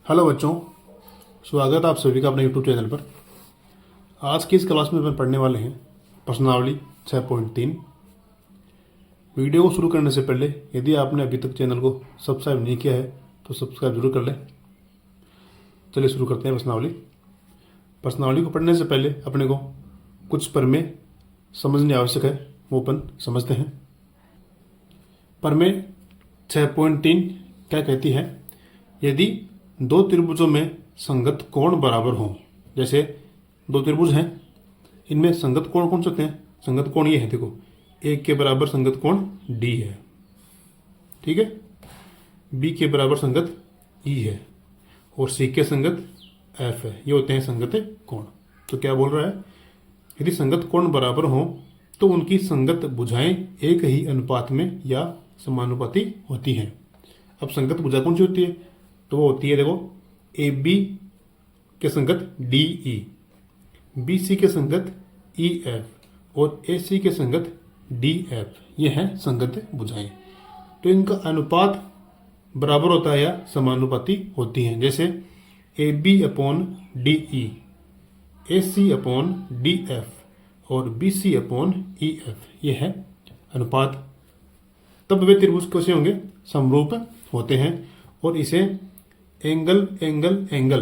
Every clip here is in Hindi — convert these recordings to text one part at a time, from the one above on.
हेलो बच्चों, स्वागत है आप सभी का अपने यूट्यूब चैनल पर। आज की इस क्लास में अपन पढ़ने वाले हैं प्रश्नावली 6.3। वीडियो को शुरू करने से पहले यदि आपने अभी तक चैनल को सब्सक्राइब नहीं किया है तो सब्सक्राइब जरूर कर लें। चलिए शुरू करते हैं प्रश्नावली को पढ़ने से पहले अपने को कुछ प्रमेय समझने आवश्यक है, वो अपन समझते हैं। प्रमेय 6.3 क्या कहती है? यदि दो त्रिभुजों में संगत कोण बराबर हों, जैसे दो त्रिभुज हैं, इनमें संगत कोण कौन से होते हैं? संगत कोण ये है, देखो, एक के बराबर संगत कोण डी है, ठीक है, बी के बराबर संगत ई है और सी के संगत एफ है। ये होते हैं संगत कोण। तो क्या बोल रहा है? यदि संगत कोण बराबर हों तो उनकी संगत भुजाएं एक ही अनुपात में या समानुपाती होती हैं। अब संगत भुजा कौन सी होती है? तो वो होती है, देखो, ए बी के संगत डी ई, बी सी के संगत ई एफ और ए सी के संगत डी एफ। ये हैं संगत भुजाएं। तो इनका अनुपात बराबर होता है या समानुपाती होती हैं। जैसे A B upon D E, A C upon D F और B C upon E F. ये है अनुपात। तब वे त्रिभुज कैसे होंगे? समरूप होते हैं और इसे एंगल एंगल एंगल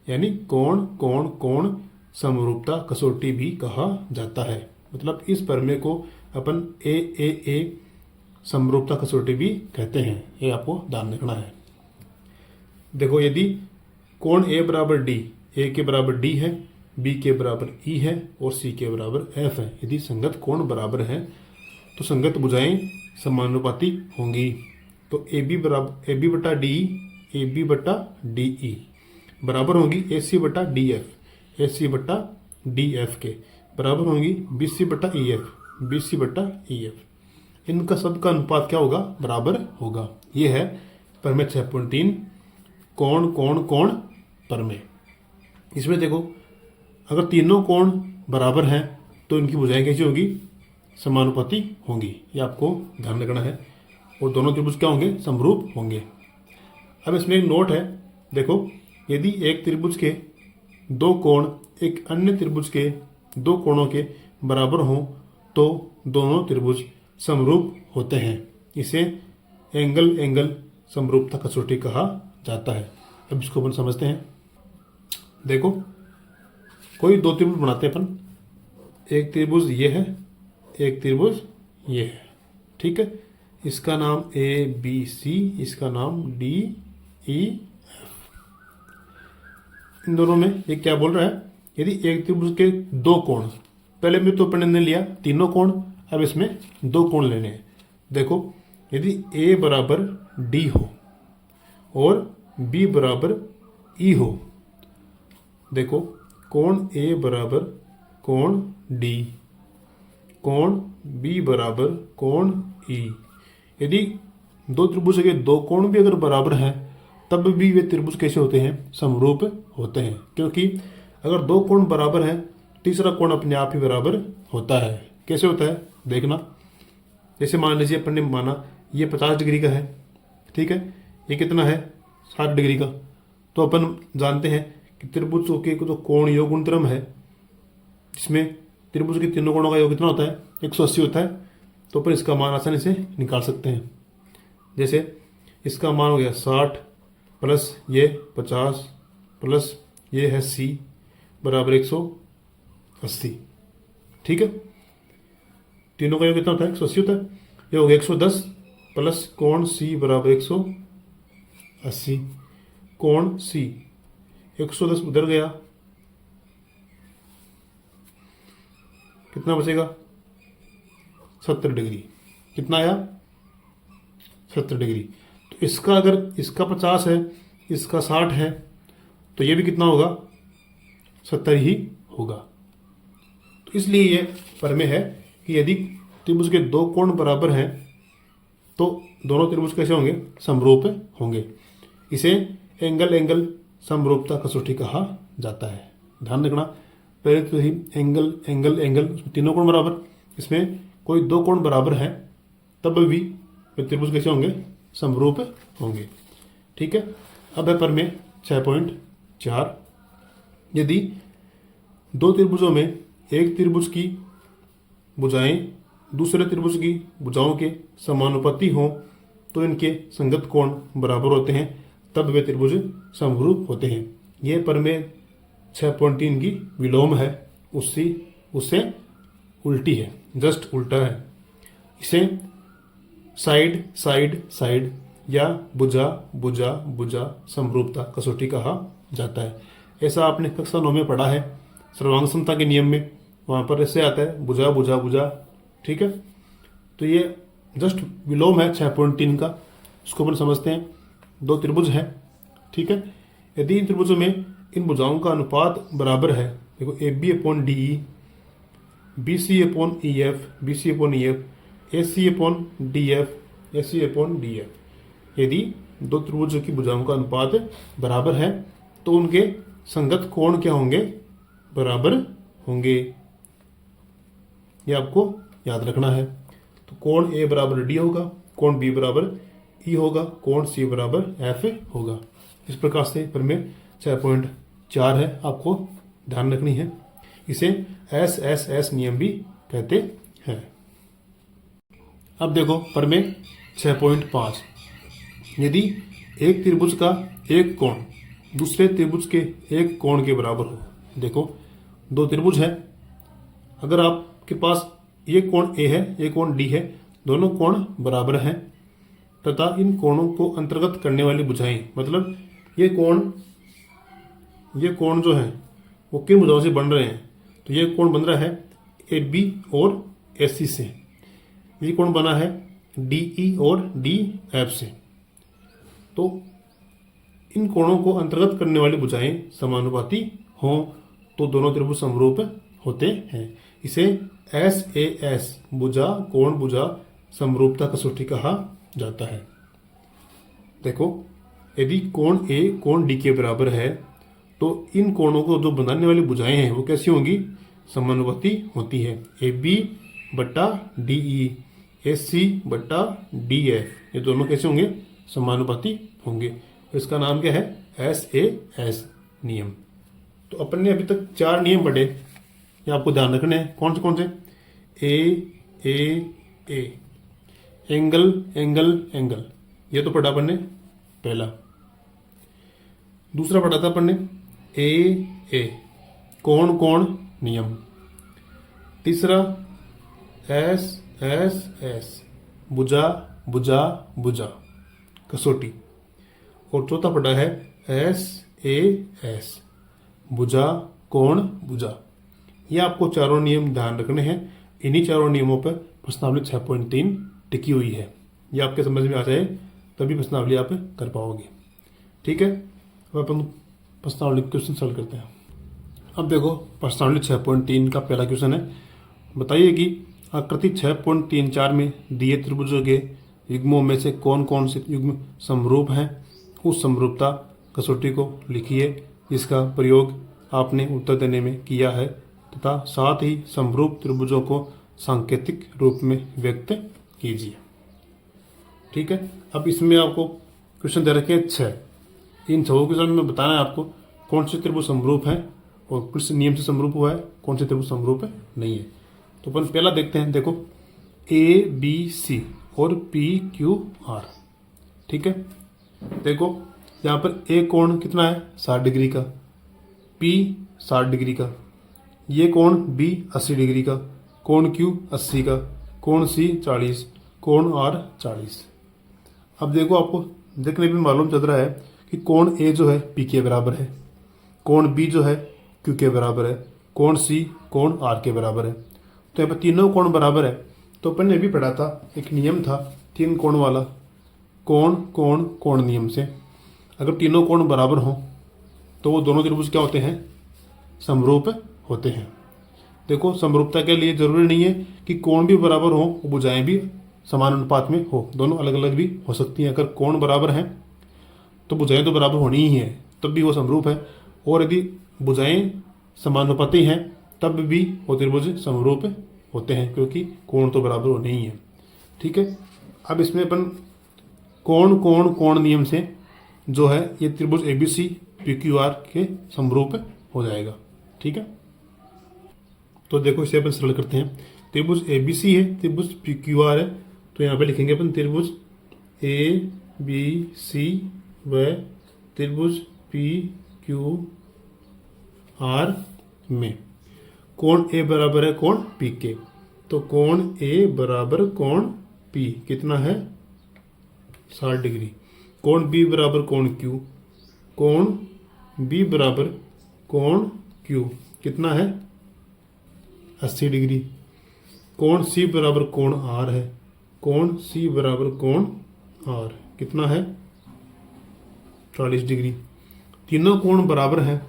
यानी कोण कोण कोण समरूपता कसौटी भी कहा जाता है। मतलब इस प्रमेय को अपन ए समरूपता कसौटी भी कहते हैं। ये आपको ध्यान रखना है। देखो, यदि कोण ए बराबर डी, ए के बराबर डी है, बी के बराबर ई है और सी के बराबर एफ है, यदि संगत कोण बराबर है तो संगत भुजाएं समानुपाती होंगी। तो ए बी बटा डी, ए बी बटा डी ई बराबर होंगी ए सी बटा डी एफ, ए सी बटा डी एफ के बराबर होंगी बी सी बटा ई एफ, बी सी बटा ई एफ। इनका सबका अनुपात क्या होगा? बराबर होगा। ये है प्रमेय 6.3 कोण कोण कोण प्रमेय। इसमें देखो, अगर तीनों कोण बराबर हैं तो इनकी भुजाएं कैसी होगी? समानुपाती होंगी। ये आपको ध्यान रखना है। और दोनों त्रिभुज क्या होंगे? समरूप होंगे। अब इसमें एक नोट है, देखो, यदि एक त्रिभुज के दो कोण एक अन्य त्रिभुज के दो कोणों के बराबर हों तो दोनों त्रिभुज समरूप होते हैं। इसे एंगल एंगल समरूपता कसौटी कहा जाता है। अब इसको अपन समझते हैं। देखो, कोई दो त्रिभुज बनाते हैं अपन। एक त्रिभुज ये है, एक त्रिभुज ये है, ठीक है। इसका नाम ए बी सी, इसका नाम डी ई एफ। इन दोनों में ये क्या बोल रहा है? यदि एक त्रिभुज के दो कोण, पहले में तो अपन ने लिया तीनों कोण, अब इसमें दो कोण लेने हैं। देखो, यदि ए बराबर डी हो और बी बराबर ई हो, देखो, कोण ए बराबर कोण डी, कोण बी बराबर कोण ई। यदि दो त्रिभुज के दो कोण भी अगर बराबर हैं तब भी वे त्रिभुज कैसे होते हैं? समरूप होते हैं। क्योंकि अगर दो कोण बराबर हैं, तीसरा कोण अपने आप ही बराबर होता है। कैसे होता है? देखना, जैसे मान लीजिए अपन ने माना ये 50 डिग्री का है, ठीक है, ये कितना है? 60 डिग्री का। तो अपन जानते हैं कि त्रिभुजों के जो कोण योग गुणधर्म है, जिसमें त्रिभुज के तीनों कोणों का योग कितना होता है? 180 होता है। तो अपन इसका मान आसानी से निकाल सकते हैं। जैसे इसका मान हो गया 60 प्लस ये 50 प्लस ये है सी बराबर 180, ठीक है। तीनों का योग कितना होता है? 180 होता है। ये हो गया 110 प्लस कोण सी बराबर 180, कोण सी 110 उधर गया, कितना बचेगा? 70 डिग्री। कितना आया? 70 डिग्री। तो इसका अगर इसका 50 है, इसका 60 है, तो ये भी कितना होगा? 70 ही होगा। तो इसलिए ये प्रमेय है कि यदि त्रिभुज के दो कोण बराबर हैं तो दोनों त्रिभुज कैसे होंगे? समरूप होंगे। इसे एंगल एंगल समरूपता कसौटी कहा जाता है। ध्यान रखना, पहले तो ही एंगल एंगल एंगल, तीनों कोण बराबर, इसमें कोई दो कोण बराबर हैं तब भी वे त्रिभुज कैसे होंगे? समरूप होंगे, ठीक है। अब है प्रमेय 6.4। यदि दो त्रिभुजों में एक त्रिभुज की भुजाएं दूसरे त्रिभुज की भुजाओं के समानुपाती हों तो इनके संगत कोण बराबर होते हैं, तब वे त्रिभुज समरूप होते हैं। यह प्रमेय 6.3 की विलोम है, उससे उल्टी है, जस्ट उल्टा है। इसे साइड साइड साइड या भुजा भुजा भुजा समरूपता कसौटी कहा जाता है। ऐसा आपने कक्षा 9 में पढ़ा है सर्वांग समता के नियम में, वहां पर ऐसे आता है भुजा भुजा भुजा। ठीक है, तो ये जस्ट विलोम है 6.3 का, इसको अपन समझते हैं। दो त्रिभुज है, ठीक है। यदि इन त्रिभुजों में इन भुजाओं का अनुपात बराबर है, देखो A B upon D E, B C upon E F, B C upon E F, A C upon D F, A C upon D F. यदि दो त्रिभुजों की भुजाओं का अनुपात बराबर है तो उनके संगत कोण क्या होंगे, बराबर होंगे। ये आपको याद रखना है। तो कोण ए बराबर डी होगा, कोण बी बराबर ई होगा, कोण सी बराबर एफ होगा। इस प्रकार से प्रमेय 6.4 है, आपको ध्यान रखनी है। इसे एस एस एस नियम भी कहते हैं। अब देखो प्रमेय 6.5। यदि एक त्रिभुज का एक कोण दूसरे त्रिभुज के एक कोण के बराबर हो, देखो दो त्रिभुज है, अगर आपके पास ये कोण ए है, ये कोण डी है, दोनों कोण बराबर हैं तथा इन कोणों को अंतर्गत करने वाली भुजाएं, मतलब ये कोण जो है वो किन भुजाओं से बन रहे हैं, तो ये कोण बन रहा है ए बी और ए सी से, ये कोण बना है डी ई और डी एफ से। तो इन कोणों को अंतर्गत करने वाली भुजाएं समानुपाती हों तो दोनों त्रिभुज समरूप होते हैं। इसे एस ए एस भुजा कोण भुजा समरूपता कसौटी कहा जाता है। देखो यदि कोण ए कोण डी के बराबर है तो इन कोणों को जो बनाने वाली भुजाएं हैं वो कैसी होंगी, समानुपाती होती है। ए बी बट्टा डी ई, ए सी बट्टा डी एफ, ये दोनों कैसे होंगे, समानुपाती होंगे। इसका नाम क्या है, एस ए एस नियम। तो अपन ने अभी तक 4 नियम पढ़े, ये आपको ध्यान रखने हैं। कौन से ए एंगल एंगल एंगल, ये तो पढ़ा अपन ने पहला। दूसरा पढ़ा था अपन ने ए कोण कोण नियम। तीसरा एस एस एस भुजा भुजा भुजा कसौटी। और चौथा पढ़ा है एस ए एस भुजा कोण भुजा। ये आपको चारों नियम ध्यान रखने हैं। इन्हीं चारों नियमों पर प्रश्नावली 6.3 टिकी हुई है। ये आपके समझ में आ जाए तभी प्रश्नावली आप कर पाओगे। ठीक है, अब अपन प्रश्नावली क्वेश्चन सॉल्व करते हैं। अब देखो प्रश्नावली 6.3 का पहला क्वेश्चन है, बताइए कि आकृति 6.34 में दिए त्रिभुजों के युग्मों में से कौन कौन से युग्म समरूप हैं। उस समरूपता कसौटी को लिखिए जिसका प्रयोग आपने उत्तर देने में किया है तथा साथ ही समरूप त्रिभुजों को सांकेतिक रूप में व्यक्त कीजिए। ठीक है, अब इसमें आपको क्वेश्चन दे रखे हैं 6। इन 6 क्वेश्चन में बताना है आपको कौन से त्रिभुज समरूप हैं और किस नियम से समरूप हुआ है, कौन से त्रिभुज समरूप है नहीं है। तो अपन पहला देखते हैं। देखो ए बी सी और पी क्यू आर। ठीक है, देखो यहाँ पर ए कोण कितना है, 60 डिग्री का, पी 60 डिग्री का, ये कोण बी 80 डिग्री का, कोण क्यू 80 का, कोण सी 40, कोण आर 40। अब देखो आपको देखने में मालूम चल रहा है कि कोण ए जो है पी के बराबर है, कोण बी जो है क्यू के बराबर है, कोण सी कोण आर के बराबर है। तो यहाँ पर तीनों कोण बराबर है। तो अपन ने भी पढ़ा था, एक नियम था 3 कोण वाला, कोण कोण कोण नियम से अगर तीनों कोण बराबर हों तो वो दोनों त्रिभुज क्या होते हैं, समरूप होते हैं। देखो समरूपता के लिए जरूरी नहीं है कि कोण भी बराबर हो, भुजाएं भी समान अनुपात में हो, दोनों अलग अलग भी हो सकती हैं। अगर कोण बराबर हैं तो भुजाएं तो बराबर होनी ही है, तब भी वो समरूप है। और यदि भुजाएं समानुपाती हैं तब भी वो त्रिभुज समरूप होते हैं, क्योंकि कोण तो बराबर होने ही है। ठीक है, अब इसमें अपन कोण कोण कोण नियम से जो है ये त्रिभुज एबीसी PQR के समरूप हो जाएगा। ठीक है, तो देखो इसे अपन सरल करते हैं। त्रिभुज ABC है, त्रिभुज PQR है, तो यहाँ पे लिखेंगे अपन त्रिभुज ABC व त्रिभुज PQR में कोण A बराबर है कोण P के। तो कोण A बराबर कोण P कितना है 60 डिग्री। कोण B बराबर कोण Q, कोण B बराबर कोण Q कितना है 80 डिग्री। कोण C बराबर कोण R है, कोण C बराबर कोण R कितना है 40 डिग्री। तीनों कोण बराबर हैं,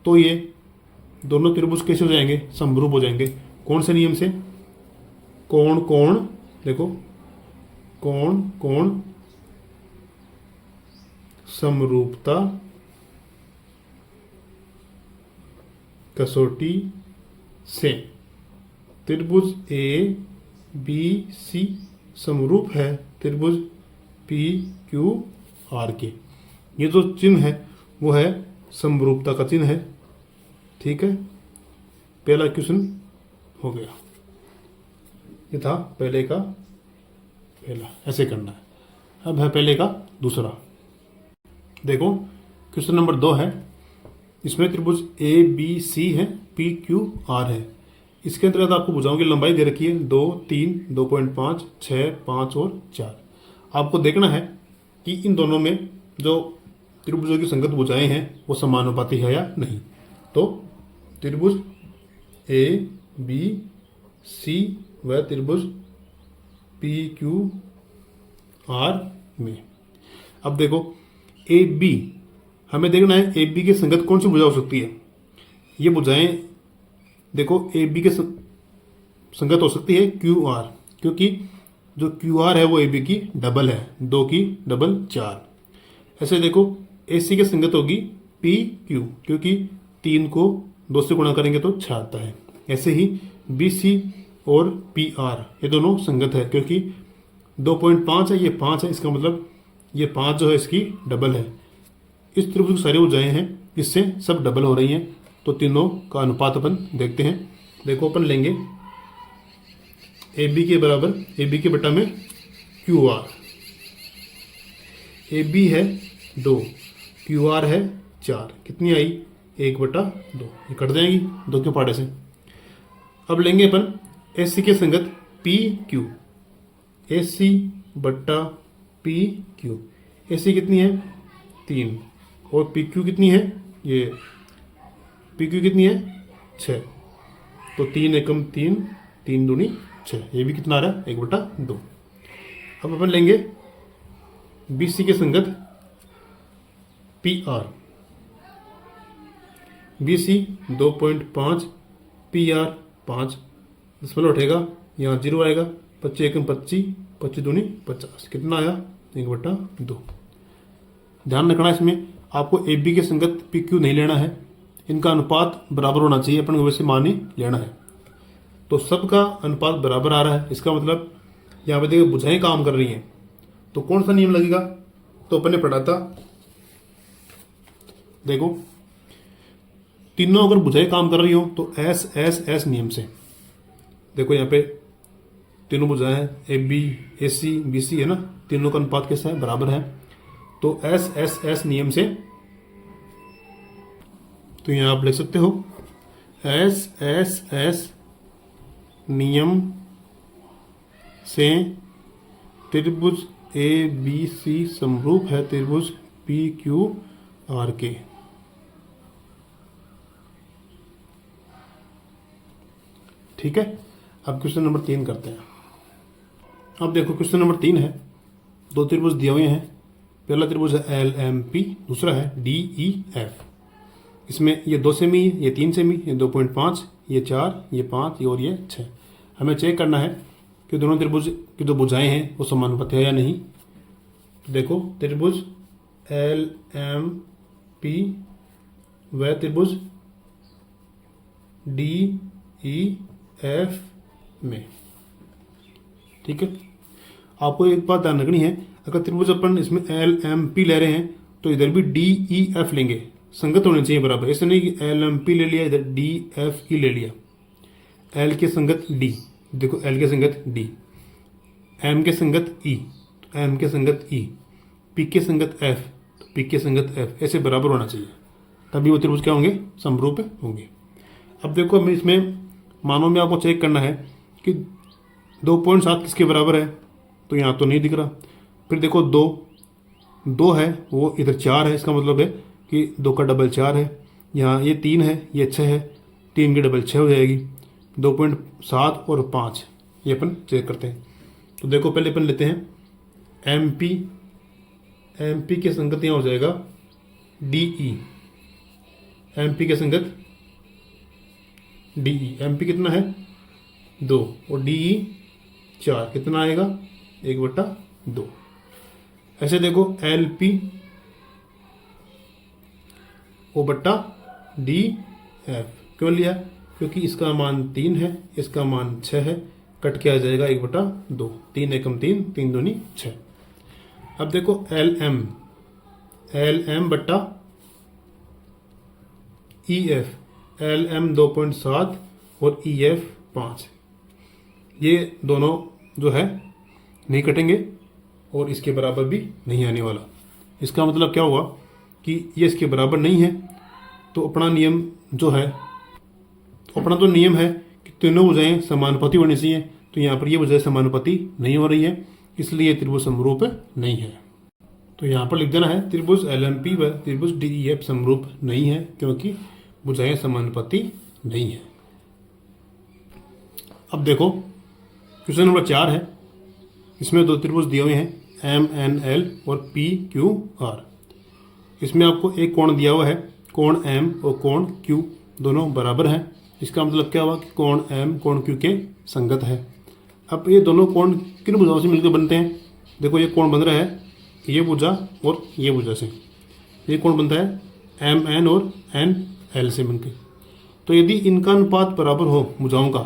तो ये दोनों त्रिभुज कैसे हो जाएंगे, समरूप हो जाएंगे। कौन से नियम से, कोण कोण, देखो कोण कोण समरूपता कसौटी से त्रिभुज ABC समरूप है त्रिभुज PQR के। ये जो चिन्ह है वो है समरूपता का चिन्ह है। ठीक है, पहला क्वेश्चन हो गया, ये था पहले का पहला, ऐसे करना है। अब है पहले का दूसरा। देखो क्वेश्चन नंबर 2 है, इसमें त्रिभुज ABC है, PQR है। इसके अंतर्गत आपको भुजाओं की लंबाई दे रखी है 2, 3, 2.5, 6, 5 और 4। आपको देखना है कि इन दोनों में जो त्रिभुजों की संगत भुजाएं हैं वो समानुपाती है या नहीं। तो त्रिभुज ABC व त्रिभुज PQR में, अब देखो AB, हमें देखना है AB के संगत कौन सी भुजा हो सकती है। ये भुजाएं देखो AB के संगत हो सकती है QR, क्योंकि जो QR है वो AB की डबल है, 2 की डबल 4। ऐसे देखो AC के संगत होगी PQ, क्योंकि 3 को 2 से गुणा करेंगे तो 6 आता है। ऐसे ही BC और PR ये दोनों संगत है, क्योंकि 2.5 है, ये 5 है, इसका मतलब ये 5 जो है इसकी डबल है। इस त्रिभुज की सारी भुजाएं हैं, इससे सब डबल हो रही हैं, तो तीनों का अनुपात अपन देखते हैं। देखो अपन लेंगे AB के बराबर AB के बटा में QR। AB है 2, QR है 4, कितनी आई 1/2, ये कट जाएंगी 2 के पाड़े से। अब लेंगे अपन AC के संगत PQ, AC बट्टा PQ। AC कितनी है 3 और PQ कितनी है, ये PQ कितनी है 6, तो 3 एकम 3, 3 दूनी 6, ये भी कितना आ रहा है 1/2। अब अपन लेंगे BC के संगत PR, BC 2.5, PR 5, दशमलव उठेगा यहाँ 0 आएगा, 25 एकम 25, 25 दूनी 50, कितना आया 1/2। ध्यान रखना इसमें आपको AB के संगत PQ नहीं लेना है, इनका अनुपात बराबर होना चाहिए, अपन को वैसे मान ही लेना है। तो सबका अनुपात बराबर आ रहा है, इसका मतलब यहाँ पे देखो भुजाएं काम कर रही हैं, तो कौन सा नियम लगेगा, तो अपन ने पढ़ा था, देखो तीनों अगर भुजाएं काम कर रही हो तो S S S नियम से, देखो यहाँ पे तीनों भुजाएं हैं AB AC BC है ना, तीनों का अनुपात कैसा है बराबर है, तो S S S नियम से, तो यहाँ आप लिख सकते हो S S S नियम से त्रिभुज ABC समरूप है त्रिभुज PQR के। ठीक है, अब क्वेश्चन नंबर 3 करते हैं। अब देखो क्वेश्चन नंबर 3 है, 2 त्रिभुज दिए हुए हैं। पहला त्रिभुज है LMP, दूसरा है DEF। इसमें ये 2 सेमी, ये 3 सेमी, ये 2.5, ये 4, ये 5, ये और ये 6। हमें चेक करना है कि दोनों त्रिभुज की जो भुजाएं हैं वो समानुपाती है या नहीं। तो देखो त्रिभुज LMP व त्रिभुज DEF में, ठीक है। आपको एक बात ध्यान रखनी है, अगर त्रिभुज अपन इसमें LMP ले रहे हैं तो इधर भी DEF लेंगे, संगत होनी चाहिए बराबर। ऐसा नहीं कि एल एम पी ले लिया, इधर डी एफ ई ले लिया। एल के संगत डी, देखो एल के संगत डी, एम के संगत ई, एम के संगत ई, पी के संगत एफ, पी के संगत एफ, ऐसे बराबर होना चाहिए, तभी वो त्रिभुज क्या होंगे, समरूप होंगे। अब देखो हमें इसमें मानो में आपको चेक करना है कि 2.7 किसके बराबर है, तो यहाँ तो नहीं दिख रहा। फिर देखो 2 है, वो इधर 4 है, इसका मतलब है कि 2 का डबल 4 है। यहाँ ये 3 है, ये 6 है, 3 की डबल 6 हो जाएगी। 2.7 और 5 ये अपन चेक करते हैं। तो देखो पहले अपन लेते हैं एम पी के संगत यहाँ हो जाएगा डी ई, एम पी के संगत डी ई। एम पी कितना है 2 और डी ई 4, कितना आएगा 1/2। ऐसे देखो एल पी ओ बट्टा डी एफ, क्यों लिया, क्योंकि इसका मान 3 है, इसका मान 6 है, कट के आ जाएगा 1/2, 3 एकम 3, 3 दूनी 6। अब देखो एल एम बट्टा ई एफ, एल एम 2.7 और ई एफ 5, ये दोनों जो है नहीं कटेंगे और इसके बराबर भी नहीं आने वाला। इसका मतलब क्या हुआ कि ये इसके बराबर नहीं है, तो अपना नियम जो है, अपना तो नियम है कि तीनों भुजाएं समानुपाती होनी चाहिए, तो यहाँ पर ये भुजाएं समानुपाती नहीं हो रही है, इसलिए त्रिभुज समरूप नहीं है। तो यहाँ पर लिख देना है त्रिभुज एल एम पी व त्रिभुज डी ई एफ समरूप नहीं है, क्योंकि भुजाएं समानुपाती नहीं है। अब देखो क्वेश्चन नंबर 4 है, इसमें 2 त्रिभुज दिए हुए हैं एम एन एल और पी क्यू आर। इसमें आपको एक कोण दिया हुआ है, कोण एम और कोण क्यू दोनों बराबर हैं। इसका मतलब क्या हुआ कि कोण एम कोण क्यू के संगत है। अब ये दोनों कोण किन भुजाओं से मिलकर बनते हैं, देखो ये कोण बन रहा है ये भुजा और ये भुजा से, ये कोण बनता है एम एन और एन एल से मिलकर। तो यदि इनका अनुपात बराबर हो भुजाओं का,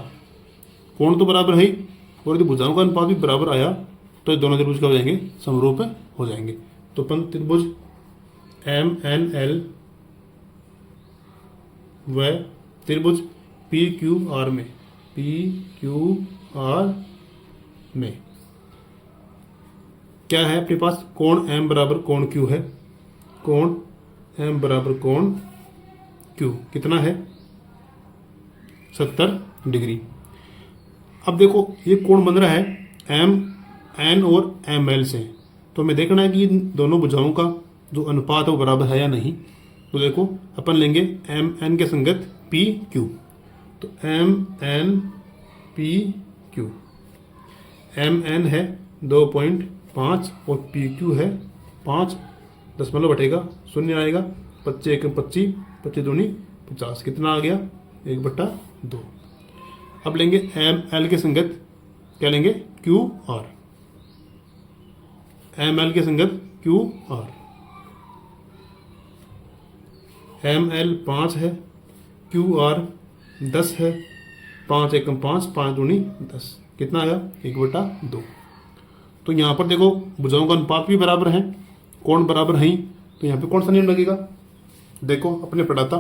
कोण तो बराबर है ही, और यदि भुजाओं का अनुपात भी बराबर आया तो ये दोनों त्रिभुज क्या हो जाएंगे, समरूप हो जाएंगे। तो अपन त्रिभुज एम एन एल व त्रिभुज पी क्यू आर में, पी क्यू आर में क्या है अपने पास, कोण एम बराबर कोण क्यू है, कोण एम बराबर कोण क्यू कितना है 70 डिग्री। अब देखो ये कोण बन रहा है एम एन और एम एल से, तो हमें देखना है कि इन दोनों भुजाओं का जो अनुपात है वो बराबर है या नहीं। तो देखो अपन लेंगे एम एन के संगत पी क्यू, तो M N P Q, M N है 2.5 और पी क्यू है 5, 0.0 आएगा, 25 एकम 25, 25 दूनी 50, कितना आ गया 1/2। अब लेंगे एम एल के संगत क्या लेंगे क्यू आर, एम एल के संगत क्यू आर, एम एल 5 है, क्यू आर 10 है, 5 एकम 5, 5 दूनी 10, कितना आया 1/2। तो यहाँ पर देखो भुजाओं का अनुपात भी बराबर है, कोण बराबर है ही, तो यहाँ पे कौन सा नियम लगेगा, देखो अपने पढ़ाता,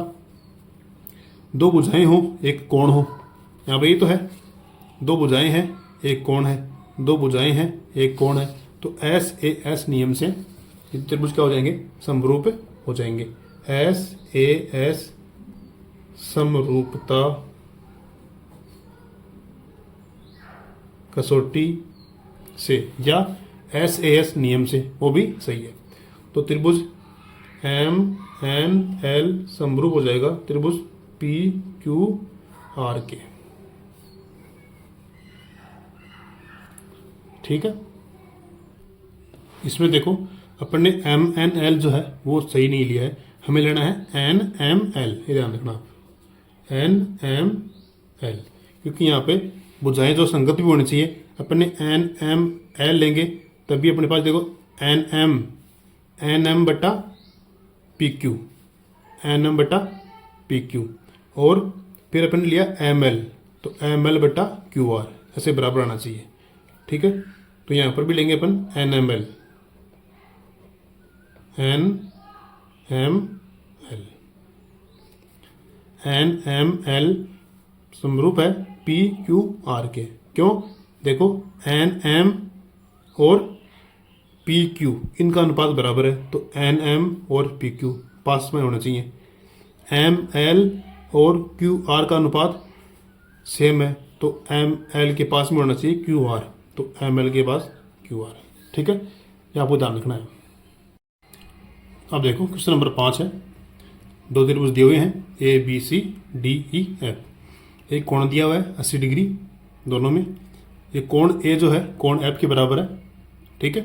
2 भुजाएं हो एक कोण हो, यहाँ पे ये तो है 2 भुजाएं हैं एक कोण है, 2 भुजाएं हैं एक कोण है, तो एस ए एस नियम से त्रिभुज क्या हो जाएंगे, समरूप हो जाएंगे। एस ए एस समरूपता कसौटी से या एस ए एस नियम से, वो भी सही है। तो त्रिभुज एम एन एल समरूप हो जाएगा त्रिभुज पी क्यू आर के, ठीक है। इसमें देखो अपन ने एम एन एल जो है वो सही नहीं लिया है, हमें लेना है एन एम एल, ये ध्यान रखना आप, एन एम एल, क्योंकि यहाँ पे भुजाएं जो संगत भी होनी चाहिए। अपन ने एन एम एल लेंगे तभी अपने पास देखो एन एम बटा पी क्यू, एन एम बटा पी क्यू, और फिर अपन ने लिया एम एल, तो एम एल बटा क्यू आर, ऐसे बराबर आना चाहिए, ठीक है। तो यहाँ पर भी लेंगे अपन N M L, N M L. N M L समरूप है पी क्यू आर के। क्यों? देखो एन एम और पी क्यू इनका अनुपात बराबर है, तो एन एम और पी क्यू पास में होना चाहिए। एम एल और क्यू आर का अनुपात सेम है, तो एम एल के पास में होना चाहिए क्यू आर, तो एम एल के पास क्यू आर। ठीक है, ये आपको ध्यान रखना है। अब देखो क्वेश्चन नंबर 5 है। दो त्रिभुज दिए हुए हैं A B C D E F. एक कोण दिया हुआ है 80 डिग्री दोनों में। ये कोण ए जो है कोण एफ के बराबर है। ठीक है,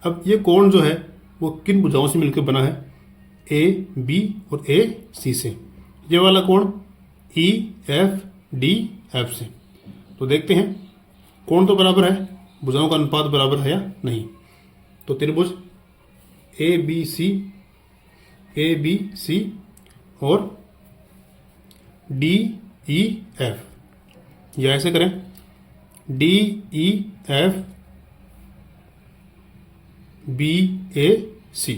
अब ये कोण जो है वो किन भुजाओं से मिलकर बना है? ए बी और ए सी से। ये वाला कोण ई एफ डी एफ से। तो देखते हैं कोण तो बराबर है, भुजाओं का अनुपात बराबर है या नहीं। तो त्रिभुज ए बी सी और डी ई एफ, या ऐसे करें डी ई एफ बी ए सी,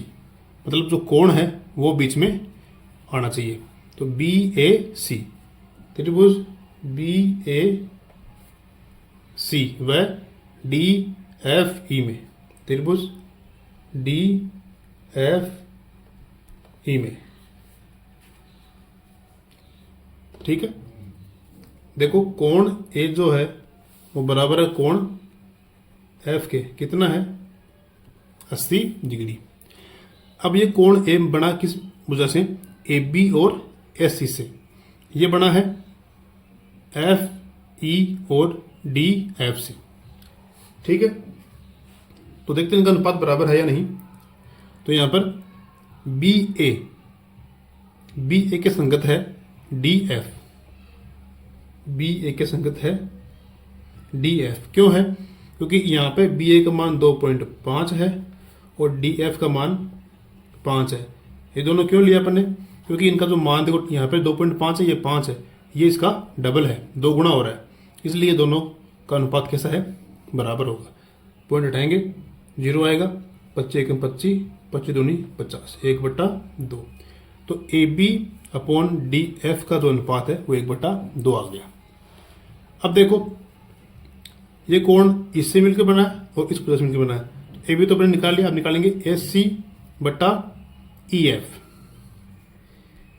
मतलब जो कोण है वो बीच में आना चाहिए। तो बी ए सी, त्रिभुज बी ए सी व डी एफ ई में, त्रिभुज डी एफ ई में। ठीक है, देखो कोण ए जो है वो बराबर है कोण एफ के। कितना है? 80 डिग्री। अब ये कोण ए बना किस वजह से? ए बी और एस सी से। ये बना है एफ ई और डी एफ से। ठीक है, तो देखते हैं इनका अनुपात बराबर है या नहीं। तो यहां पर बी ए के संगत है डी एफ, बी ए के संगत है डी एफ। क्यों है? क्योंकि यहां पे बी ए का मान 2.5 है और डी एफ का मान 5 है। ये दोनों क्यों लिया अपन ने? क्योंकि इनका जो मान देखो यहाँ पे 2.5 है, ये 5 है, ये इसका डबल है, 2 गुना हो रहा है, इसलिए दोनों का अनुपात कैसा है? बराबर होगा। पॉइंट हटाएंगे, 0 आएगा, 25 एकम 25, 25 दूनी 50, 1/2। तो A B upon D F का जो अनुपात है वो 1/2 आ गया। अब देखो ये कोण इससे मिलकर बना है और इस वजह से मिलकर बना है। ए बी तो अपने निकाल लिया, अब निकालेंगे एस सी बटा ई एफ,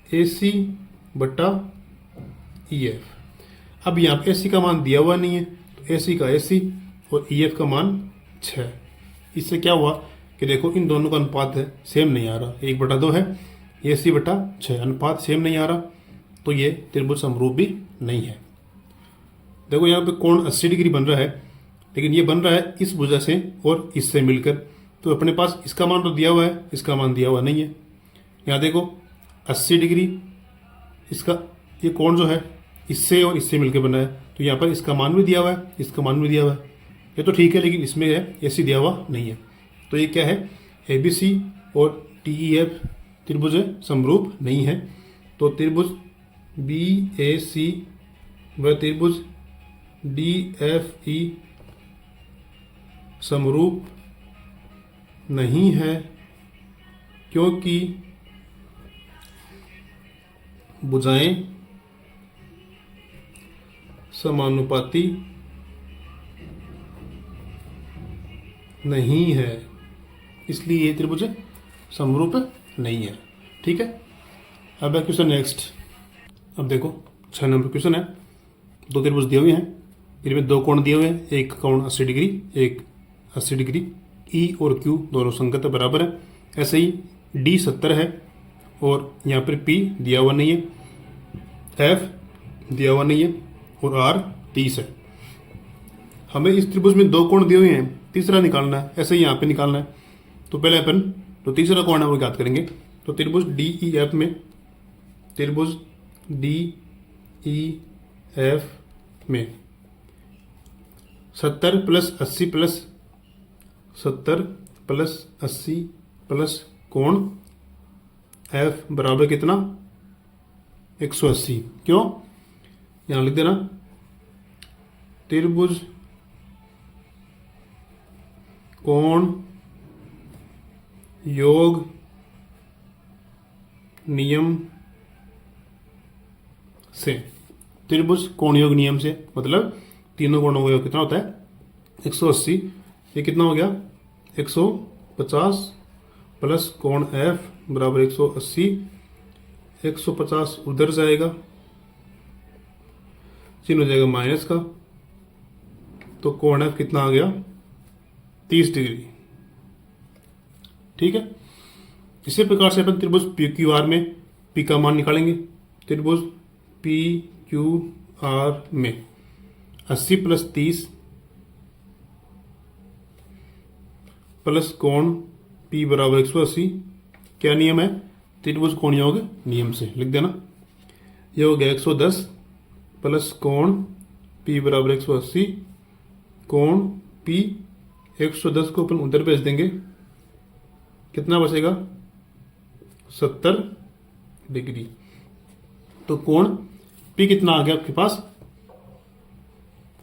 ए सी बटा ई एफ। अब यहाँ पे एस सी का मान दिया हुआ नहीं है, तो एस सी का एस सी और ई एफ का मान 6। इससे क्या हुआ कि देखो इन दोनों का अनुपात है सेम नहीं आ रहा, 1/2 है, ए सी बटा 6, अनुपात सेम नहीं आ रहा, तो ये त्रिभुज समरूप भी नहीं है। देखो यहाँ पे कोण 80 डिग्री बन रहा है, लेकिन ये बन रहा है इस वजह से और इससे मिलकर। तो अपने पास इसका मान तो दिया हुआ है, इसका मान दिया हुआ नहीं है। यहाँ देखो 80 डिग्री, इसका ये कोण जो है इससे और इससे मिलकर बना है, तो यहाँ पर इसका मान भी दिया हुआ है, इसका मान भी दिया हुआ है। ये तो ठीक है, लेकिन इसमें है ऐसी दिया हुआ नहीं है। तो ये क्या है? ए बी सी और टी ई एफ त्रिभुज समरूप नहीं है। तो त्रिभुज बी ए सी व त्रिभुज डी एफ ई समरूप नहीं है, क्योंकि भुजाएं समानुपाती नहीं है, इसलिए ये त्रिभुज समरूप नहीं है। ठीक है, अब है क्वेश्चन नेक्स्ट। अब देखो 6 नंबर क्वेश्चन है। दो त्रिभुज दिए हुए हैं, इनमें 2 कोण दिए हुए हैं, एक कोण 80 डिग्री, एक 80 डिग्री। ई और क्यू दोनों संगत बराबर है। ऐसे ही डी 70 है और यहाँ पर पी दिया हुआ नहीं है, एफ दिया हुआ नहीं है और आर 30 है। हमें इस त्रिभुज में 2 कोण दिए हुए हैं, तीसरा निकालना है, ऐसे ही यहाँ पे निकालना है। तो पहले अपन जो तीसरा कोण है वो ज्ञात करेंगे। तो त्रिभुज डी ई एफ में, त्रिभुज डी ई एफ में 70 + 80 + 70 + 80 + कोण एफ बराबर कितना? 180। क्यों? यहां लिख देना त्रिभुज कोण योग नियम से, त्रिभुज कोण योग नियम से, मतलब तीनों कोणों का योग कितना होता है 180। ये कितना हो गया 150 प्लस कोण एफ बराबर 180। 150 उधर जाएगा, चिन्ह हो जाएगा माइनस का, तो कोण एफ कितना आ गया 30 डिग्री। ठीक है, इसी प्रकार से अपन त्रिभुज पी क्यू आर में पी का मान निकालेंगे। त्रिभुज पी क्यू आर में 80 प्लस 30 प्लस कोण P बराबर 180, क्या नियम है त्रिभुज कोण योग नियम से, लिख देना। यह हो गया 110 प्लस कोण P बराबर 180, कोण P 110 को अपन उधर भेज देंगे, कितना बचेगा 70 डिग्री। तो कोण P कितना आ गया आपके पास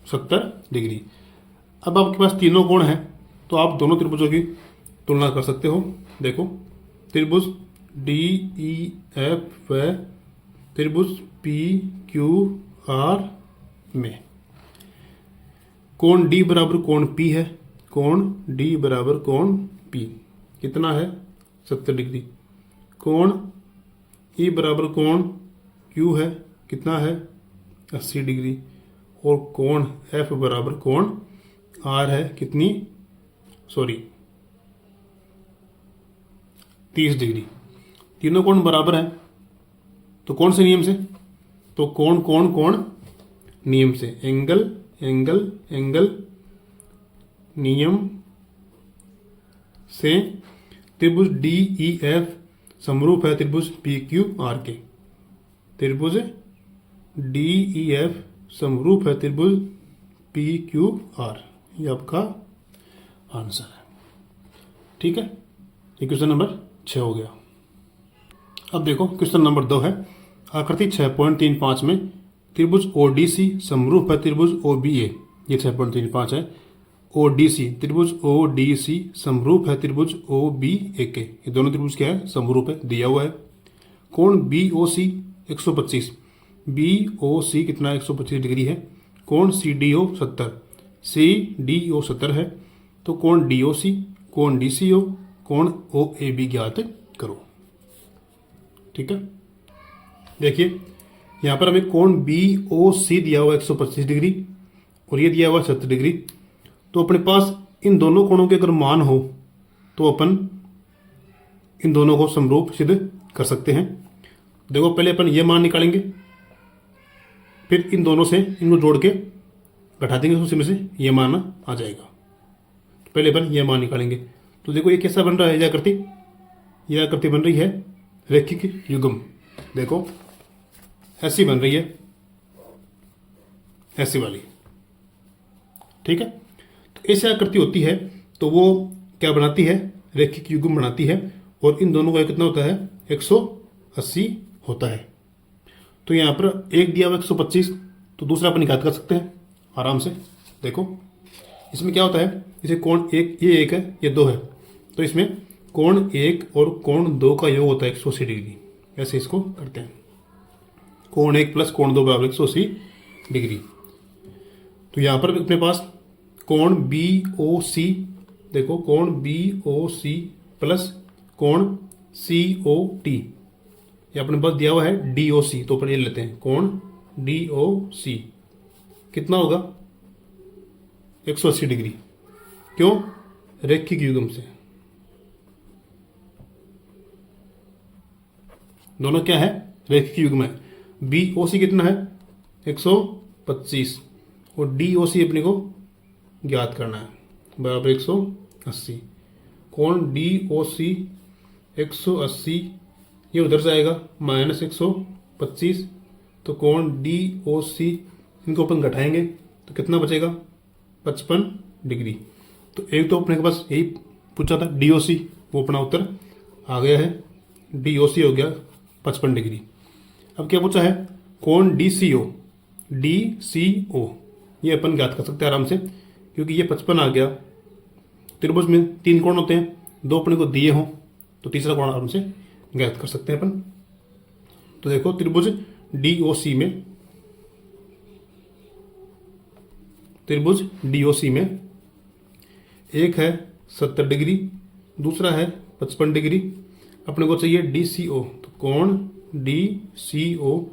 70 डिग्री। अब आपके पास तीनों कोण हैं, तो आप दोनों त्रिभुजों की तुलना कर सकते हो। देखो त्रिभुज डी ई एफ व त्रिभुज पी क्यू आर में कोण डी बराबर कोण पी है, कोण डी बराबर कोण पी कितना है 70 डिग्री। कोण ई बराबर कोण क्यू है, कितना है 80 डिग्री। और कोण एफ बराबर कोण आर है, कितनी 30 डिग्री। तीनों कोण बराबर हैं, तो कौन से नियम से, तो कोण कोण कोण नियम से, एंगल एंगल एंगल नियम से त्रिभुज डी ई एफ समरूप है त्रिभुज पी क्यू आर के। त्रिभुज डी ई एफ समरूप है त्रिभुज पी क्यू आर, ये आपका आंसर है। ठीक है, ये क्वेश्चन नंबर 6 हो गया। अब देखो क्वेश्चन नंबर 2 है, आकृति 6.35 में त्रिभुज ओडीसी समरूप है त्रिभुज ओबीए। ये 6.35 है। ओडीसी त्रिभुज ओडीसी समरूप है त्रिभुज ओबीए के। ये दोनों त्रिभुज क्या है समरूप है, दिया हुआ है। कोण बीओसी 125, बीओसी कितना 125 डिग्री है। कोण सीडीओ 70, सीडीओ 70 है। तो कोण डीओसी, कोण डीसीओ, कोण ओएबी ज्ञात करो। ठीक है, देखिए यहां पर हमें कोण बीओसी दिया हुआ 125 डिग्री और ये दिया हुआ 70 डिग्री। तो अपने पास इन दोनों कोणों के अगर मान हो तो अपन इन दोनों को समरूप सिद्ध कर सकते हैं। देखो पहले अपन ये मान निकालेंगे, फिर इन दोनों से इनको जोड़ के घटा देंगे, उसमें से ये मान आ जाएगा। तो पहले अपन ये मान निकालेंगे। तो देखो ये कैसा बन रहा है, यह आकृति बन रही है रैखिक युग्म। देखो ऐसी बन रही है, ऐसी वाली। ठीक है, तो ऐसी आकृति होती है तो वो क्या बनाती है, रैखिक युग्म बनाती है। और इन दोनों का कितना होता है 180 होता है। तो यहां पर एक दिया हुआ 125, तो दूसरा अपन निकाल कर सकते हैं आराम से। देखो इसमें क्या होता है, जैसे कोण एक, ये एक है, ये दो है, तो इसमें कोण एक और कोण दो का योग होता है 180 डिग्री। ऐसे इसको करते हैं, कोण एक प्लस कोण दो बराबर 180 डिग्री। तो यहां पर अपने पास कोण बीओसी, देखो कोण बीओसी प्लस कोण सीओटी, ये अपने पास दिया हुआ है डीओसी, तो अपन ये लेते हैं कोण डीओसी कितना होगा 180 डिग्री। क्यों, रैखिक युग्म से। दोनों क्या है, रैखिक युग्म है। बीओसी कितना है 125 और डीओसी अपने को ज्ञात करना है, बराबर 180। कोण डीओसी 180, ये उधर जाएगा माइनस 125, तो कोण डीओसी इनको अपन घटाएंगे तो कितना बचेगा 55 डिग्री। तो एक तो अपने के पास यही पूछा था डीओसी, वो अपना उत्तर आ गया है, डीओसी हो गया 55 डिग्री। अब क्या पूछा है, कोण डीसीओ, डीसीओ ये अपन ज्ञात कर सकते हैं आराम से, क्योंकि ये 55 आ गया। त्रिभुज में 3 कोण होते हैं, 2 अपने को दिए हों तो तीसरा कोण आराम से ज्ञात कर सकते हैं अपन। तो देखो त्रिभुज DOC में, त्रिभुज DOC में एक है 70 डिग्री, दूसरा है 55 डिग्री। अपने को चाहिए DCO, तो कोण DCO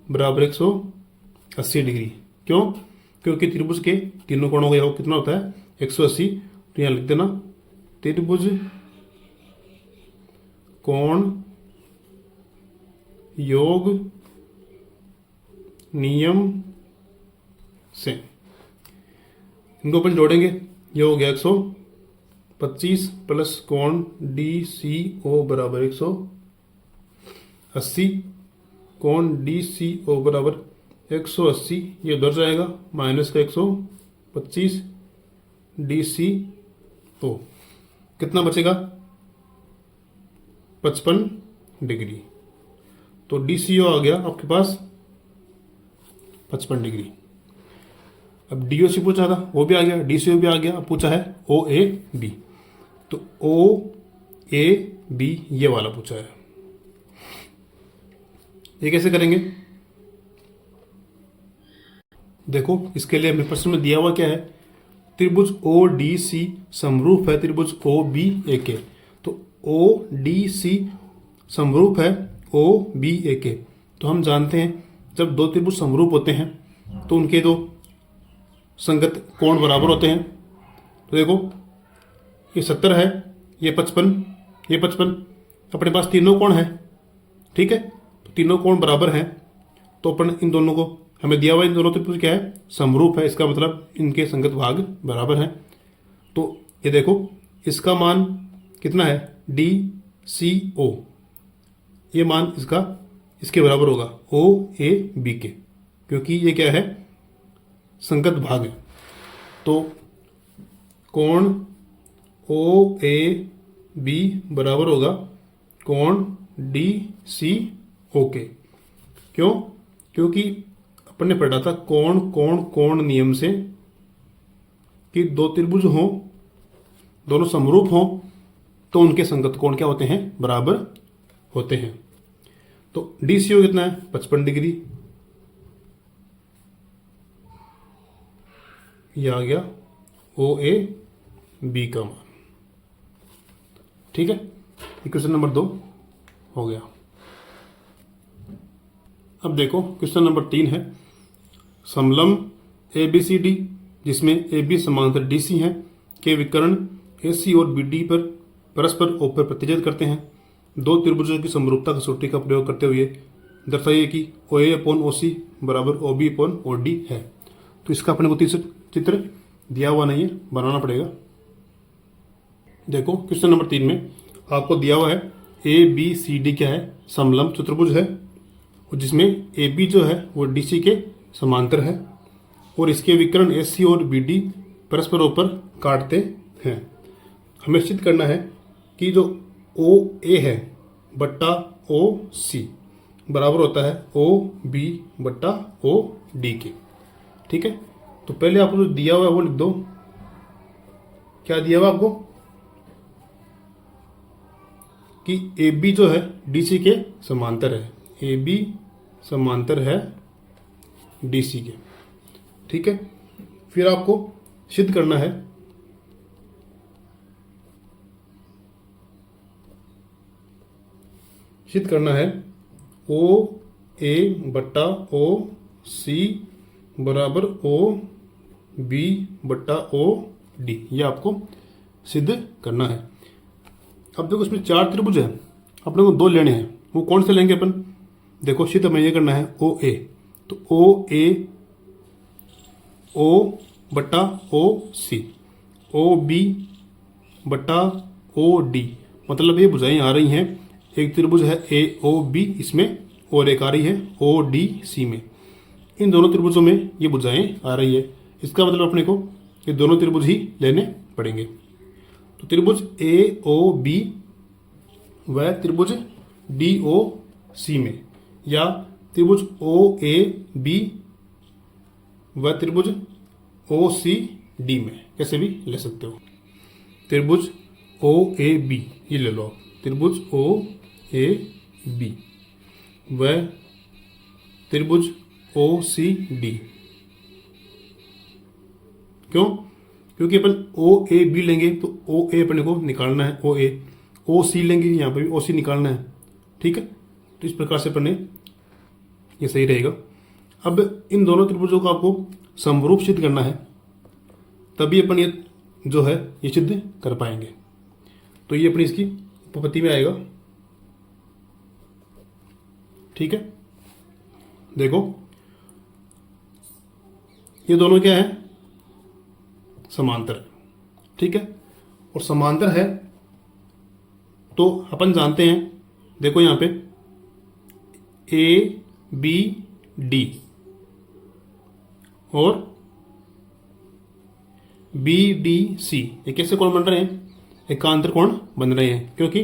बराबर 180 डिग्री। क्यों? क्योंकि त्रिभुज के तीनों कोणों का योग कितना होता है? 180। तो यहां लिख देना त्रिभुज कोण योग नियम से, इनको अपन जोड़ेंगे, ये हो गया 125 प्लस कोण DCO बराबर 180, कोण DCO बराबर 180, ये उधर जाएगा माइनस का 125 DCO, कितना बचेगा? 55 डिग्री। तो DCO आ गया आपके पास 55 डिग्री। अब DOC पूछा था, वो भी आ गया, DCO भी आ गया। अब पूछा है OAB, तो OAB ये वाला पूछा है। ये कैसे करेंगे? देखो, इसके लिए हमें प्रश्न में दिया हुआ क्या है? त्रिभुज ODC समरूप है त्रिभुज OBAK, तो ODC समरूप है OBAK। तो हम जानते हैं जब दो त्रिभुज समरूप होते हैं तो उनके दो संगत कोण बराबर होते हैं। तो देखो, ये 70 है, ये 55, ये 55, अपने पास तीनों कोण है, ठीक है, तो तीनों कोण बराबर हैं। तो अपन इन दोनों को, हमें दिया हुआ इन दोनों त्रिभुज क्या है? समरूप है, इसका मतलब इनके संगत भाग बराबर हैं। तो ये देखो, इसका मान कितना है? DCO, ये मान इसका इसके बराबर होगा OAB के, क्योंकि ये क्या है? संगत भाग है। तो कोण OAB बराबर होगा कोण DCO के। क्यों? क्योंकि अपन ने पढ़ा था कोण कोण कोण नियम से कि दो त्रिभुज हो, दोनों समरूप हो, तो उनके संगत कोण क्या होते हैं? बराबर होते हैं। तो DCO कितना है? 55 डिग्री। ये आ गया OAB का मान, ठीक है। क्वेश्चन नंबर 2 हो गया। अब देखो क्वेश्चन नंबर 3 है, समलंब ABCD जिसमें AB समांतर DC है के विकर्ण AC और BD पर परस्पर O पर प्रतिच्छेद करते हैं। दो त्रिभुजों की समरूपता कसौटी का प्रयोग करते हुए दर्शाइए कि OA/OC बराबर OB/OD है। तो इसका अपने को चित्र दिया हुआ नहीं है, बनाना पड़ेगा। देखो क्वेश्चन नंबर 3 में आपको दिया हुआ है ABCD क्या है? समलंब चतुर्भुज है, और जिसमें AB जो है वो DC के समांतर है, और इसके विकर्ण AC और BD परस्पर ऊपर काटते हैं। हमें सिद्ध करना है कि जो OA है बट्टा OC बराबर होता है OB बट्टा OD के, ठीक है। तो पहले आपको जो दिया हुआ है वो लिख दो। क्या दिया हुआ आपको? कि AB जो है DC के समांतर है, AB समांतर है DC के, ठीक है। फिर आपको सिद्ध करना है OA बट्टा OC बराबर OB बट्टा OD, ये आपको सिद्ध करना है। अब देखो इसमें 4 त्रिभुज है, अपने को 2 लेने हैं, वो कौन से लेंगे अपन? देखो सिद्ध हमें ये करना है OA, तो OA O बट्टा OC, OB बट्टा OD, मतलब ये भुजाएं आ रही हैं। एक त्रिभुज है AOB इसमें, और एक आ रही है ODC में। इन दोनों त्रिभुजों में ये भुजाएं आ रही है, इसका मतलब अपने को ये दोनों त्रिभुज ही लेने पड़ेंगे। तो त्रिभुज AOB व त्रिभुज DOC में, या त्रिभुज OAB व त्रिभुज OCD में, कैसे भी ले सकते हो। त्रिभुज OAB ये ले लो आप, त्रिभुज OAB वह त्रिभुज ओ सी डी। क्यों? क्योंकि अपन ओ ए बी लेंगे तो ओ ए अपने को निकालना है, ओ सी लेंगे यहाँ पर भी ओ सी निकालना है। ठीक है, तो इस प्रकार से अपन ने ये सही रहेगा। अब इन दोनों त्रिभुजों को आपको समरूप सिद्ध करना है, तभी अपन ये जो है ये सिद्ध कर पाएंगे। तो ये अपनी इसकी उपपत्ति में आएगा। ठीक है, देखो ये दोनों क्या है? समांतर है। ठीक है, और समांतर है तो अपन जानते हैं, देखो यहां पे ए बी डी और बी डी सी ये कैसे कोण बन रहे हैं? एकांतर कोण बन रहे हैं, क्योंकि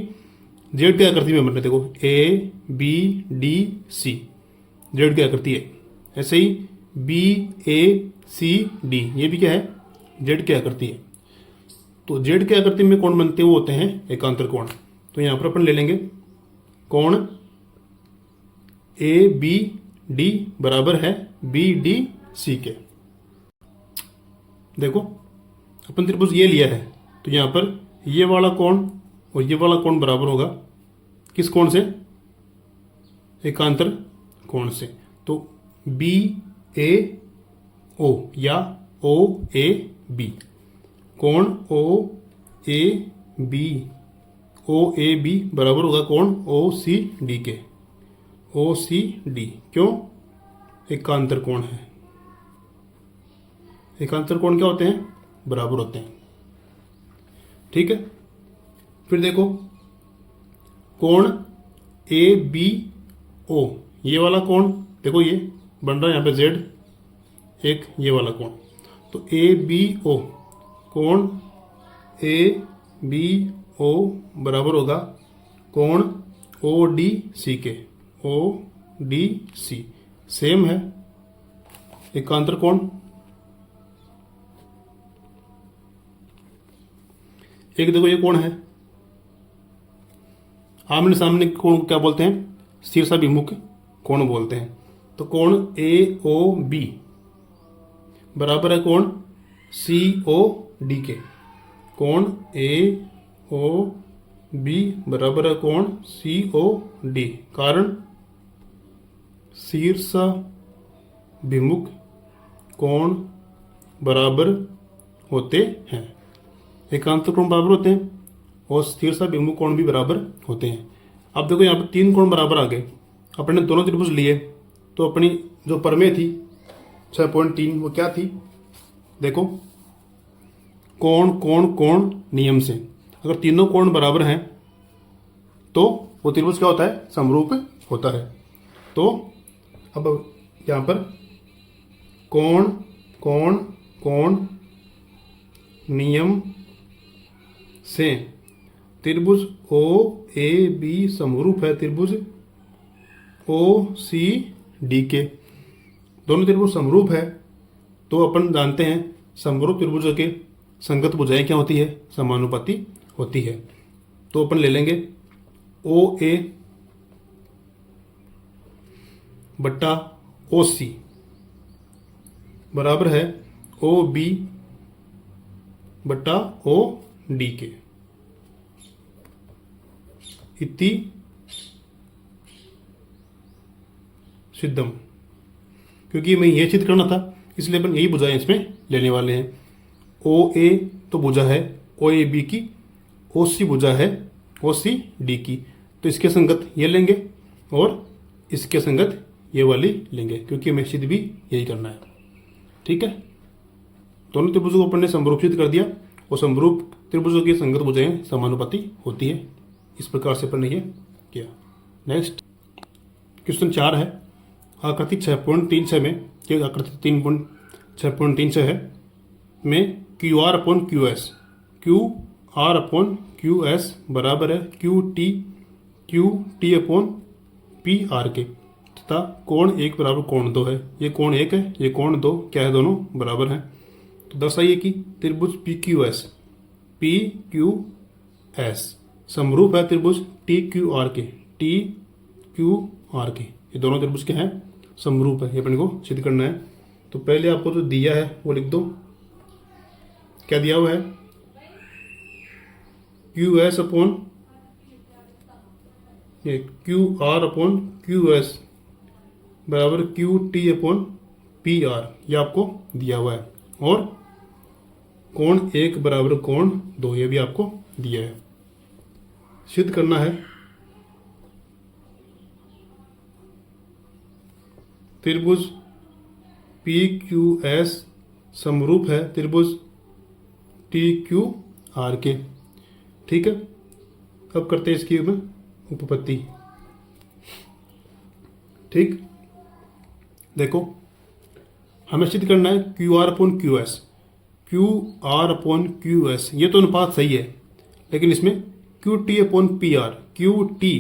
जेड की आकृति में बन रहे। देखो A B D C Z की आकृति है। ऐसे ही बी ए सी डी ये भी क्या है? जेड की आकृति है। तो जेड की आकृति में कोण बनते हुए होते हैं एकांतर कोण। तो यहां पर अपन ले लेंगे कोण ए बी डी बराबर है बी डी सी के। देखो अपन त्रिभुज ये लिया है, तो यहां पर ये वाला कोण और ये वाला कोण बराबर होगा किस कोण से? एकांतर कोण से। तो बी ए ओ या ओ ए बी, कोण ओ ए बी बराबर होगा कोण ओ सी डी के। ओ सी डी क्यों? एकांतर कोण है। एकांतर कोण क्या होते हैं? बराबर होते हैं। ठीक है, फिर देखो कोण ए बी ओ ये वाला कोण, देखो ये बन रहा है यहाँ पे जेड, एक ये वाला कोण। तो ए बी ओ, कोण ए बी ओ बराबर होगा कोण ओ डी सी के। ओ डी सी सेम है एकांतर कोण। एक देखो ये कोण है, आमने सामने कोण क्या बोलते हैं? शीर्षाभिमुख कोण बोलते हैं। तो कोण ए ओ बी बराबर है कोण सी ओ डी के। कोण ए ओ बी बराबर है कोण सी ओ डी, कारण शीर्षाभिमुख कोण बराबर होते हैं। एकांतर कोण बराबर होते हैं और शीर्षाभिमुख कोण भी बराबर होते हैं। अब देखो यहाँ पर तीन कोण बराबर आ गए। अपने दोनों त्रिभुज लिए तो अपनी जो प्रमेय थी 6.3 वो क्या थी? देखो कोण कोण कोण नियम से अगर तीनों कोण बराबर हैं तो वो त्रिभुज क्या होता है? समरूप होता है। तो अब यहाँ पर कोण कोण कोण नियम से त्रिभुज ओ ए बी समरूप है त्रिभुज ओ सी डी के। दोनों त्रिभुज समरूप है तो अपन जानते हैं समरूप त्रिभुजों के संगत भुजाएं क्या होती है? समानुपाती होती है। तो अपन ले लेंगे ओ ए बट्टा ओ सी बराबर है ओ बी बट्टा ओ डी के। इति सिद्धम। क्योंकि मैं ये सिद्ध करना था इसलिए अपन यही भुजाएं इसमें लेने वाले हैं। ओ ए तो भुजा है ओ ए बी की, ओ सी भुजा है ओ सी डी की। तो इसके संगत ये लेंगे और इसके संगत ये वाली लेंगे, क्योंकि हमें सिद्ध भी यही करना है। ठीक है, दोनों त्रिभुजों को अपन ने समरूप सिद्ध कर दिया और समरूप त्रिभुजों की संगत भुजाएं समानुपाती होती है। इस प्रकार से अपन ने ये किया। नेक्स्ट क्वेश्चन 4 है आकृति 6.36 में, ये आकृति 3.6.36 है में Q R upon Q S बराबर है Q T upon P are के तथा कोण 1 बराबर कोण 2 है। ये कोण 1 है, ये कोण 2 क्या है? दोनों बराबर हैं। तो दर्शाइए कि त्रिभुज पी क्यू एस समरूप है त्रिभुज टी क्यू आर के। टी क्यू आर के, ये दोनों त्रिभुज के हैं समरूप है, ये अपने को सिद्ध करना है। तो पहले आपको जो दिया है वो लिख दो। क्या दिया हुआ है? क्यू एस अपॉन ये Q R upon Q S बराबर Q T upon P R, ये आपको दिया हुआ है। और कोण 1 बराबर कोण 2, ये भी आपको दिया है। सिद्ध करना है त्रिभुज पी क्यू एस समरूप है त्रिभुज टी क्यू आर के। ठीक है, अब करते हैं इसकी में उपपत्ति। ठीक, देखो हमें सिद्ध करना है Q R upon Q S. Q R upon Q S ये तो अनुपात सही है, लेकिन इसमें Q T upon P are, Q T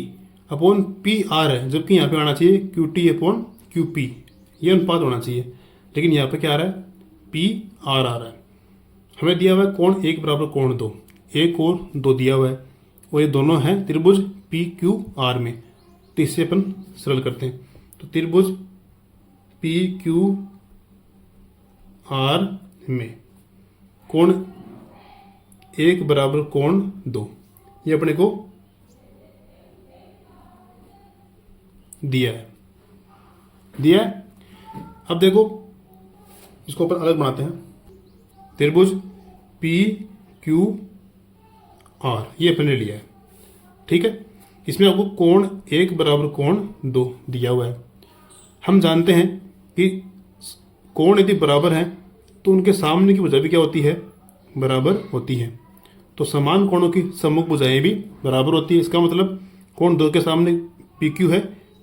upon P are है, जबकि यहाँ पे आना चाहिए Q T upon Q P, ये अनुपात होना चाहिए। लेकिन यहाँ पे क्या आ रहा है? पी आर आ रहा है। हमें दिया हुआ है कोण 1 बराबर कोण 2, 1 और 2 दिया हुआ है, और ये दोनों हैं त्रिभुज पी क्यू आर में। तो इससे अपन सरल करते हैं। तो त्रिभुज पी क्यू आर में कोण 1 बराबर कोण 2, ये अपने को दिया है। अब देखो इसको अपन अलग बनाते हैं। त्रिभुज पी क्यू आर ये अपन ने लिया है। ठीक है, इसमें आपको कोण 1 बराबर कोण 2 दिया हुआ है। हम जानते हैं कि कोण यदि बराबर हैं तो उनके सामने की भुजा भी क्या होती है? बराबर होती है। तो समान कोणों की सम्मुख भुजाएं भी बराबर होती है। इसका मतलब कोण 2 के सामने पी क्यू है,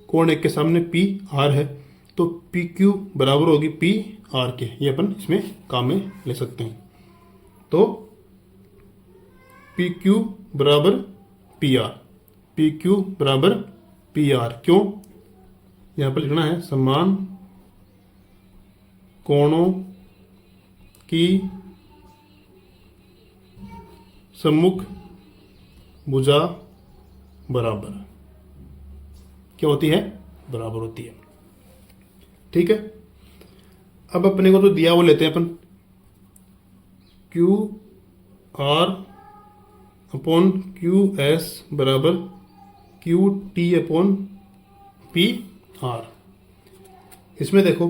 कोण 1 के सामने पी आर है, तो पी क्यू बराबर होगी पी आर के। ये अपन इसमें काम में ले सकते हैं। तो पी क्यू बराबर पी आर, पी क्यू बराबर पी आर। क्यों? यहाँ पर लिखना है समान कोणों की सम्मुख भुजा बराबर क्या होती है? बराबर होती है। ठीक है, अब अपने को तो दिया वो लेते हैं अपन Q R upon Q S बराबर Q T upon P R. इसमें देखो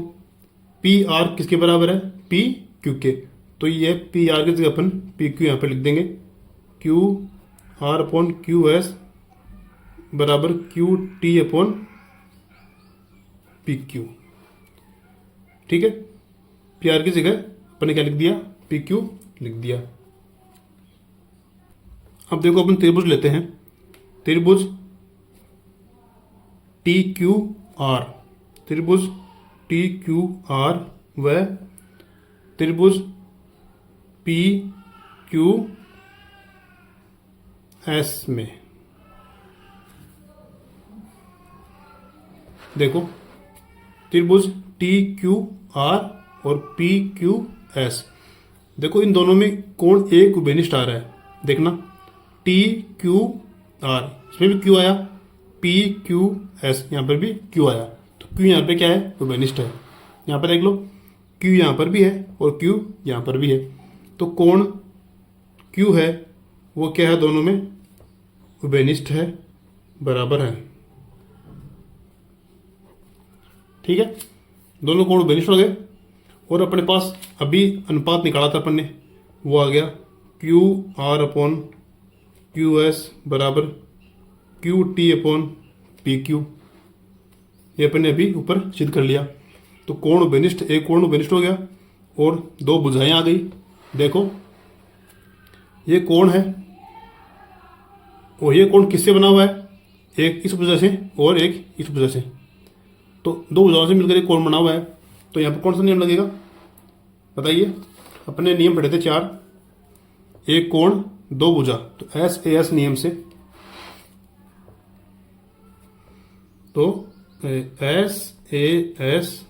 पी आर किसके बराबर है? पी क्यू के। तो ये पी आर की जगह अपन पी क्यू यहाँ पे लिख देंगे। Q R upon Q S बराबर Q T upon P Q. ठीक है, पी आर की जगह अपन ने क्या लिख दिया? पी क्यू लिख दिया। अब देखो अपन त्रिभुज लेते हैं। त्रिभुज टी क्यू आर, त्रिभुज टी क्यू आर व त्रिभुज पी क्यू एस में देखो त्रिभुज टी क्यू आर और पी क्यू एस, देखो इन दोनों में कोण एक उभयनिष्ठ आ रहा है। देखना टी क्यू आर, इसमें भी क्यू आया, पी क्यू एस यहाँ पर भी क्यू आया। तो क्यू यहाँ पे क्या है? उभयनिष्ठ है। यहाँ पर देख लो क्यू यहाँ पर भी है और क्यू यहाँ पर भी है। तो कोण क्यू है वो क्या है? दोनों में उभयनिष्ठ है, बराबर है। ठीक है, दोनों कोण उभयनिष्ठ हो गए। और अपने पास अभी अनुपात निकाला था अपन ने, वो आ गया Q R upon Q S बराबर Q T upon P Q. ये अपन ने अभी ऊपर सिद्ध कर लिया। तो कोण उभयनिष्ठ, एक कोण उभयनिष्ठ हो गया और 2 भुजाएं आ गई। देखो ये कोण है और ये कोण किससे बना हुआ है? एक इस भुजा से और एक इस भुजा से। तो 2 भुजाओं से मिलकर एक कोण बना हुआ है। तो यहाँ पर कौन सा नियम लगेगा बताइए? अपने नियम पढ़े थे 4, एक कोण 2 भुजा। तो एस ए एस नियम से, तो एस ए एस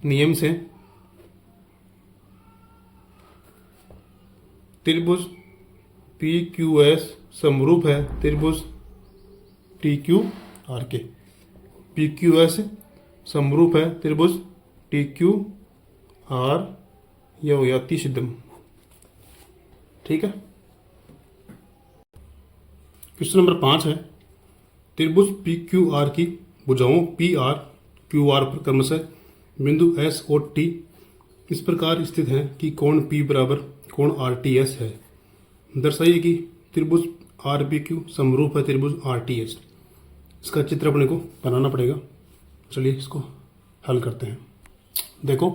नियम से त्रिभुज पी क्यू एस समरूप है त्रिभुज टी क्यू आर के। पी क्यू एस समरूप है त्रिभुज टी क्यू आर, यह हो गया अतिसिद्धम। ठीक है। क्वेश्चन नंबर 5 है, त्रिभुज पी क्यू आर की भुजाओं पी आर क्यू आर पर क्रमशः बिंदु एस और टी इस प्रकार स्थित हैं कि कोण पी बराबर कोण आर टी एस है। दर्शाइए कि त्रिभुज आर पी क्यू समरूप है त्रिभुज आर टी एस। इसका चित्र अपने को बनाना पड़ेगा। चलिए इसको हल करते हैं। देखो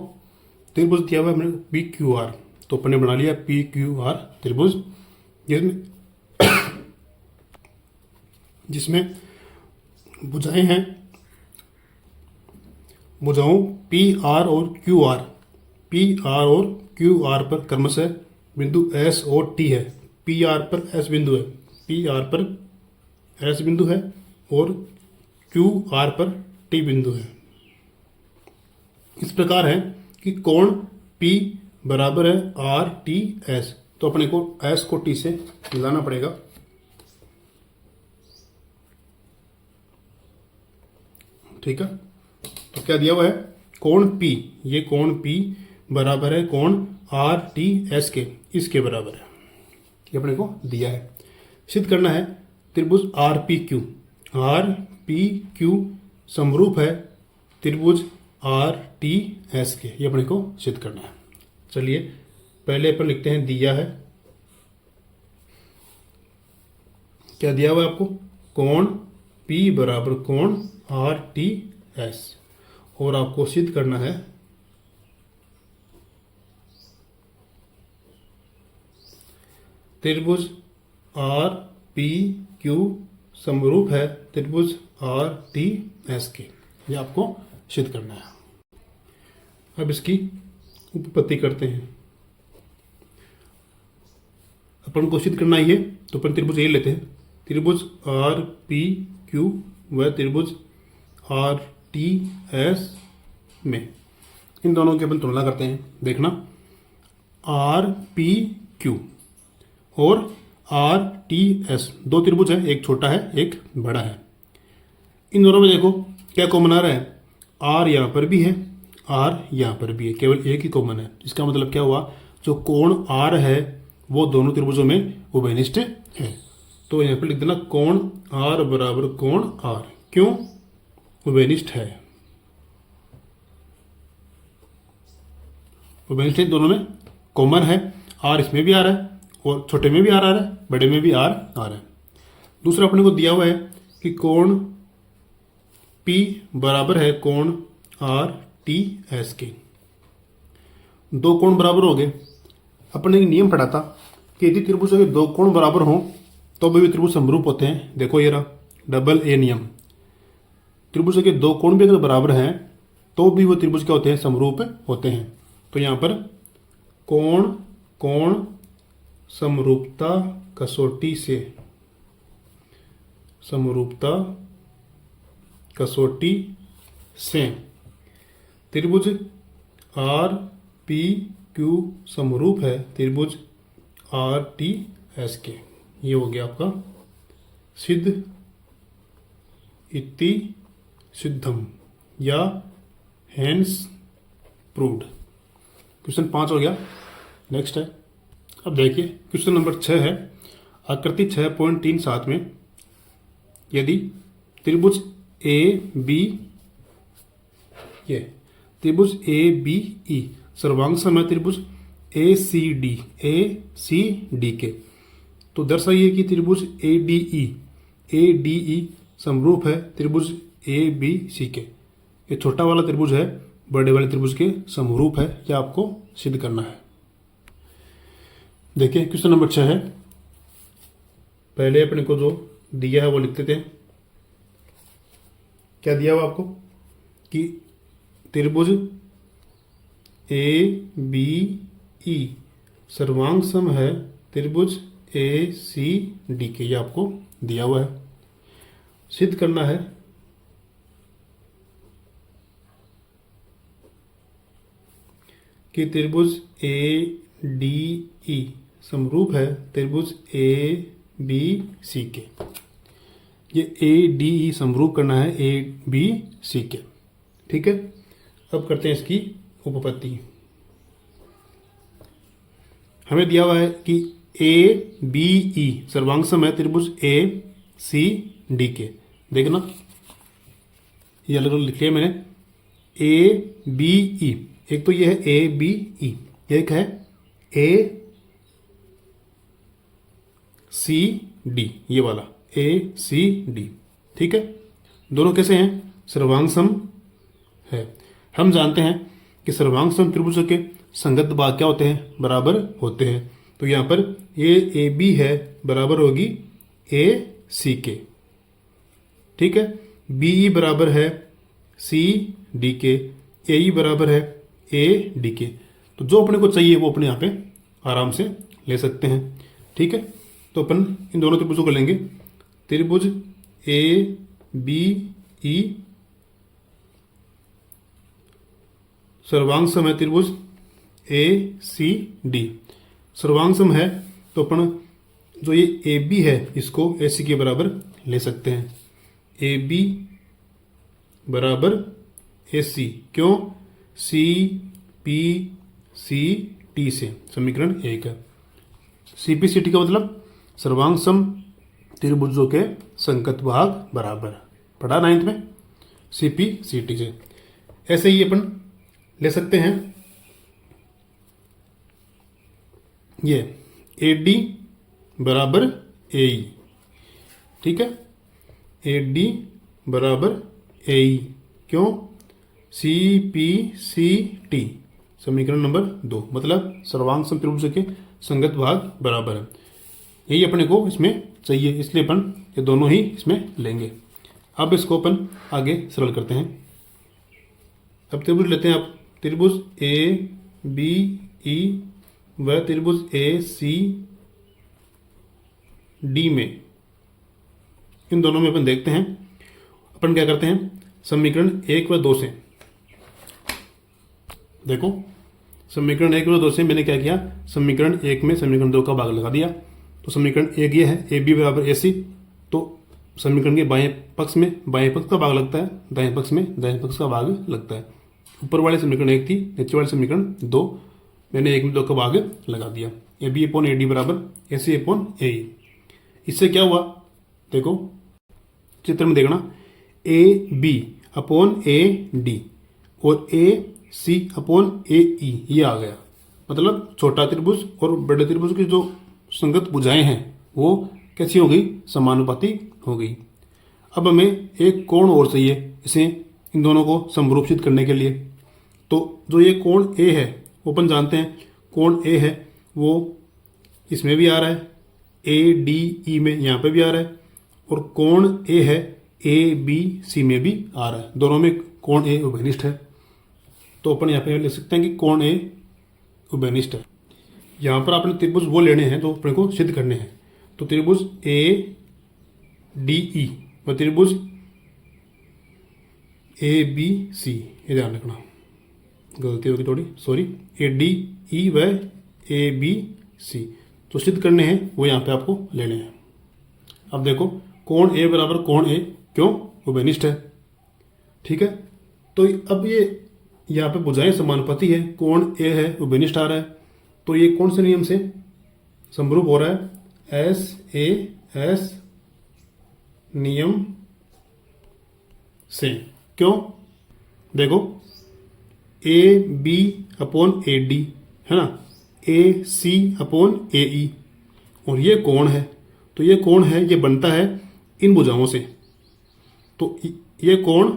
त्रिभुज दिया हुआ है हमने पी क्यू आर, तो अपने बना लिया पी क्यू आर त्रिभुज, जिसमें भुजाएं हैं, भुजाओं पी आर और क्यू आर, पी आर और क्यू आर पर क्रमशः बिंदु एस और टी है। पी आर पर एस बिंदु है, पी आर पर एस बिंदु है और क्यू आर पर टी बिंदु है। इस प्रकार है कि कोण P बराबर है आर टी एस, तो अपने को S को T से मिलाना पड़ेगा। ठीक है। तो क्या दिया हुआ है, कोण P, ये कोण P बराबर है कोण आर टी एस के, इसके बराबर है, ये अपने को दिया है। सिद्ध करना है त्रिभुज R P Q, R P Q समरूप है त्रिभुज आर टी एस के, ये अपने को सिद्ध करना है। चलिए पहले अपन लिखते हैं, दिया है, क्या दिया हुआ है आपको, कोण P बराबर कोण आर टी एस, और आपको सिद्ध करना है त्रिभुज आर पी क्यू समरूप है त्रिभुज आर टी एस के, ये आपको सिद्ध करना है। अब इसकी उपपत्ति करते हैं। अपन को सिद्ध करना ही है, तो अपन त्रिभुज ए लेते हैं, त्रिभुज आर पी क्यू व त्रिभुज आर टी एस में इन दोनों की अपन तुलना करते हैं। देखना, आर पी क्यू और आर टी एस दो त्रिभुज है, एक छोटा है एक बड़ा है। इन दोनों में देखो क्या कॉमन आ रहा है, आर यहाँ पर भी है, आर यहाँ पर भी है, केवल एक ही कॉमन है। इसका मतलब क्या हुआ, जो कोण आर है वो दोनों त्रिभुजों में उभयनिष्ठ है। तो यहाँ पर लिख देना कोण आर बराबर कोण आर, क्यों, उभयनिष्ठ है, उभयनिष्ठ दोनों में कॉमन है। आर इसमें भी आ रहा है और छोटे में भी आर आ रहा है, बड़े में भी आर आ रहा है। दूसरा अपने को दिया हुआ है कि कोण P बराबर है कोण आर टी एस के। दो कोण बराबर हो गए। अपने एक नियम पढ़ा था कि यदि त्रिभुजों के दो कोण बराबर हों तो भी त्रिभुज समरूप होते हैं। देखो ये रहा डबल ए नियम, त्रिभुजों के दो कोण भी अगर बराबर हैं तो भी वो त्रिभुज क्या होते हैं, समरूप होते हैं। तो यहाँ पर कोण कोण समरूपता कसौटी से, समरूपता कसौटी से त्रिभुज आर पी क्यू समरूप है त्रिभुज आर टी एस के। ये हो गया आपका सिद्ध इति सिद्धम या हेंस प्रूव्ड। क्वेश्चन 5 हो गया। नेक्स्ट है, अब देखिए क्वेश्चन नंबर 6 है, आकृति 6.37 में यदि त्रिभुज ए बी, ये त्रिभुज ए बी ई सर्वांग सम है त्रिभुज ए सी डी के, तो दर्शाइए कि त्रिभुज ए डी ई समरूप है त्रिभुज ए बी सी के। ये छोटा वाला त्रिभुज है बड़े वाले त्रिभुज के समरूप है, यह आपको सिद्ध करना है। देखिए क्वेश्चन नंबर 6 है, पहले अपने को जो दिया है वो लिखते थे। क्या दिया हुआ आपको कि त्रिभुज ए बी ई सर्वांग सम है त्रिभुज ए सी डी के, ये आपको दिया हुआ है। सिद्ध करना है कि त्रिभुज ए डी ई समरूप है त्रिभुज ए बी सी के। ये ए डी ई समरूप करना है ए बी सी के। ठीक है, अब करते हैं इसकी उपपत्ति। हमें दिया हुआ है कि ए बी ई सर्वांग सम है त्रिभुज ए सी डी के। देखना ये अलग अलग लिख लिया मैंने, ए बी ई, एक तो ये है ए बी ई, एक है ए सी डी, ये वाला ए सी डी। ठीक है, दोनों कैसे हैं? सर्वांग सम है। हम जानते हैं कि सर्वांग सम त्रिभुजों के संगत भाग क्या होते हैं? बराबर होते हैं। तो यहां पर ये ए बी है बराबर होगी ए सी के। ठीक है, बी ई बराबर है सी डी के, ए ई बराबर है ए डी के। तो जो अपने को चाहिए वो अपने यहाँ पे आराम से ले सकते हैं। ठीक है, तो अपन इन दोनों त्रिभुजों को लेंगे। त्रिभुज ए बी ई सर्वांग सम है त्रिभुज ए सी डी। सर्वांग सम है तो अपन जो ये ए बी है इसको ए सी के बराबर ले सकते हैं। ए बी बराबर ए सी, क्यों? सी पी सी टी से समीकरण 1 है। सी पी सी टी का मतलब सर्वांग सम त्रिभुजों के संगत भाग बराबर, पढ़ा 9th में, सी पी सी टी से। ऐसे ही अपन ले सकते हैं ये ए डी बराबर ए ई। ठीक है, ए डी बराबर ए ई, क्यों? सी पी सी टी समीकरण नंबर 2, मतलब सर्वांग सम त्रिभुज के संगत भाग बराबर है। यही अपने को इसमें चाहिए, इसलिए अपन ये दोनों ही इसमें लेंगे। अब इसको अपन आगे सरल करते हैं। अब त्रिभुज लेते हैं आप, त्रिभुज ए बी ई व त्रिभुज ए सी डी में, इन दोनों में अपन देखते हैं अपन क्या करते हैं। समीकरण 1 व 2 से देखो, समीकरण 1 व 2 से मैंने क्या किया, समीकरण 1 में समीकरण 2 का भाग लगा दिया। तो समीकरण 1 ये है ए बी बराबर ए सी, तो समीकरण के बाएं पक्ष में बाएं पक्ष का भाग लगता है, दाएं पक्ष में दाएं पक्ष का भाग लगता है। ऊपर वाले समीकरण 1 थी, नीचे वाले समीकरण 2, मैंने 1 में 2 का भाग लगा दिया। A B upon A D बराबर ए सी अपॉन ए ई। इससे क्या हुआ देखो चित्र में देखना, A B upon A D और ए सी अपॉन ए ई ये आ गया। मतलब छोटा त्रिभुज और बड़े त्रिभुज की जो संगत भुजाएं हैं वो कैसी हो गई? समानुपाती हो गई। अब हमें एक कोण और चाहिए इसे, इन दोनों को समरूपसित करने के लिए। तो जो ये कोण ए है वो अपन जानते हैं, कोण ए है वो इसमें भी आ रहा है, ए डी ई में यहाँ पे भी आ रहा है, और कोण ए है ए बी सी में भी आ रहा है। दोनों में कोण ए उभयनिष्ठ है। तो अपन यहाँ पे ले सकते हैं कि कोण ए उभयनिष्ठ है। यहाँ पर आपने त्रिभुज वो लेने हैं जो अपने को सिद्ध करने हैं। तो त्रिभुज ए डी ई व त्रिभुज ए बी सी, ये ध्यान रखना, गलती होगी थोड़ी, सॉरी, ए डी ई व ए बी सी तो सिद्ध करने हैं, वो यहाँ पे आपको लेने हैं। अब देखो कोण ए बराबर कोण ए, क्यों? उभयनिष्ठ है। ठीक है, तो अब ये यहाँ पे भुजाएं समानुपाती है, कोण ए है उभयनिष्ठ आ रहा है, तो ये कौन से नियम से समरूप हो रहा है? एस ए एस नियम से। क्यों? देखो A B upon A D है ना, ए सी अपॉन ए ई, और ये कोण है, तो ये कोण है ये बनता है इन भुजाओं से। तो ये कोण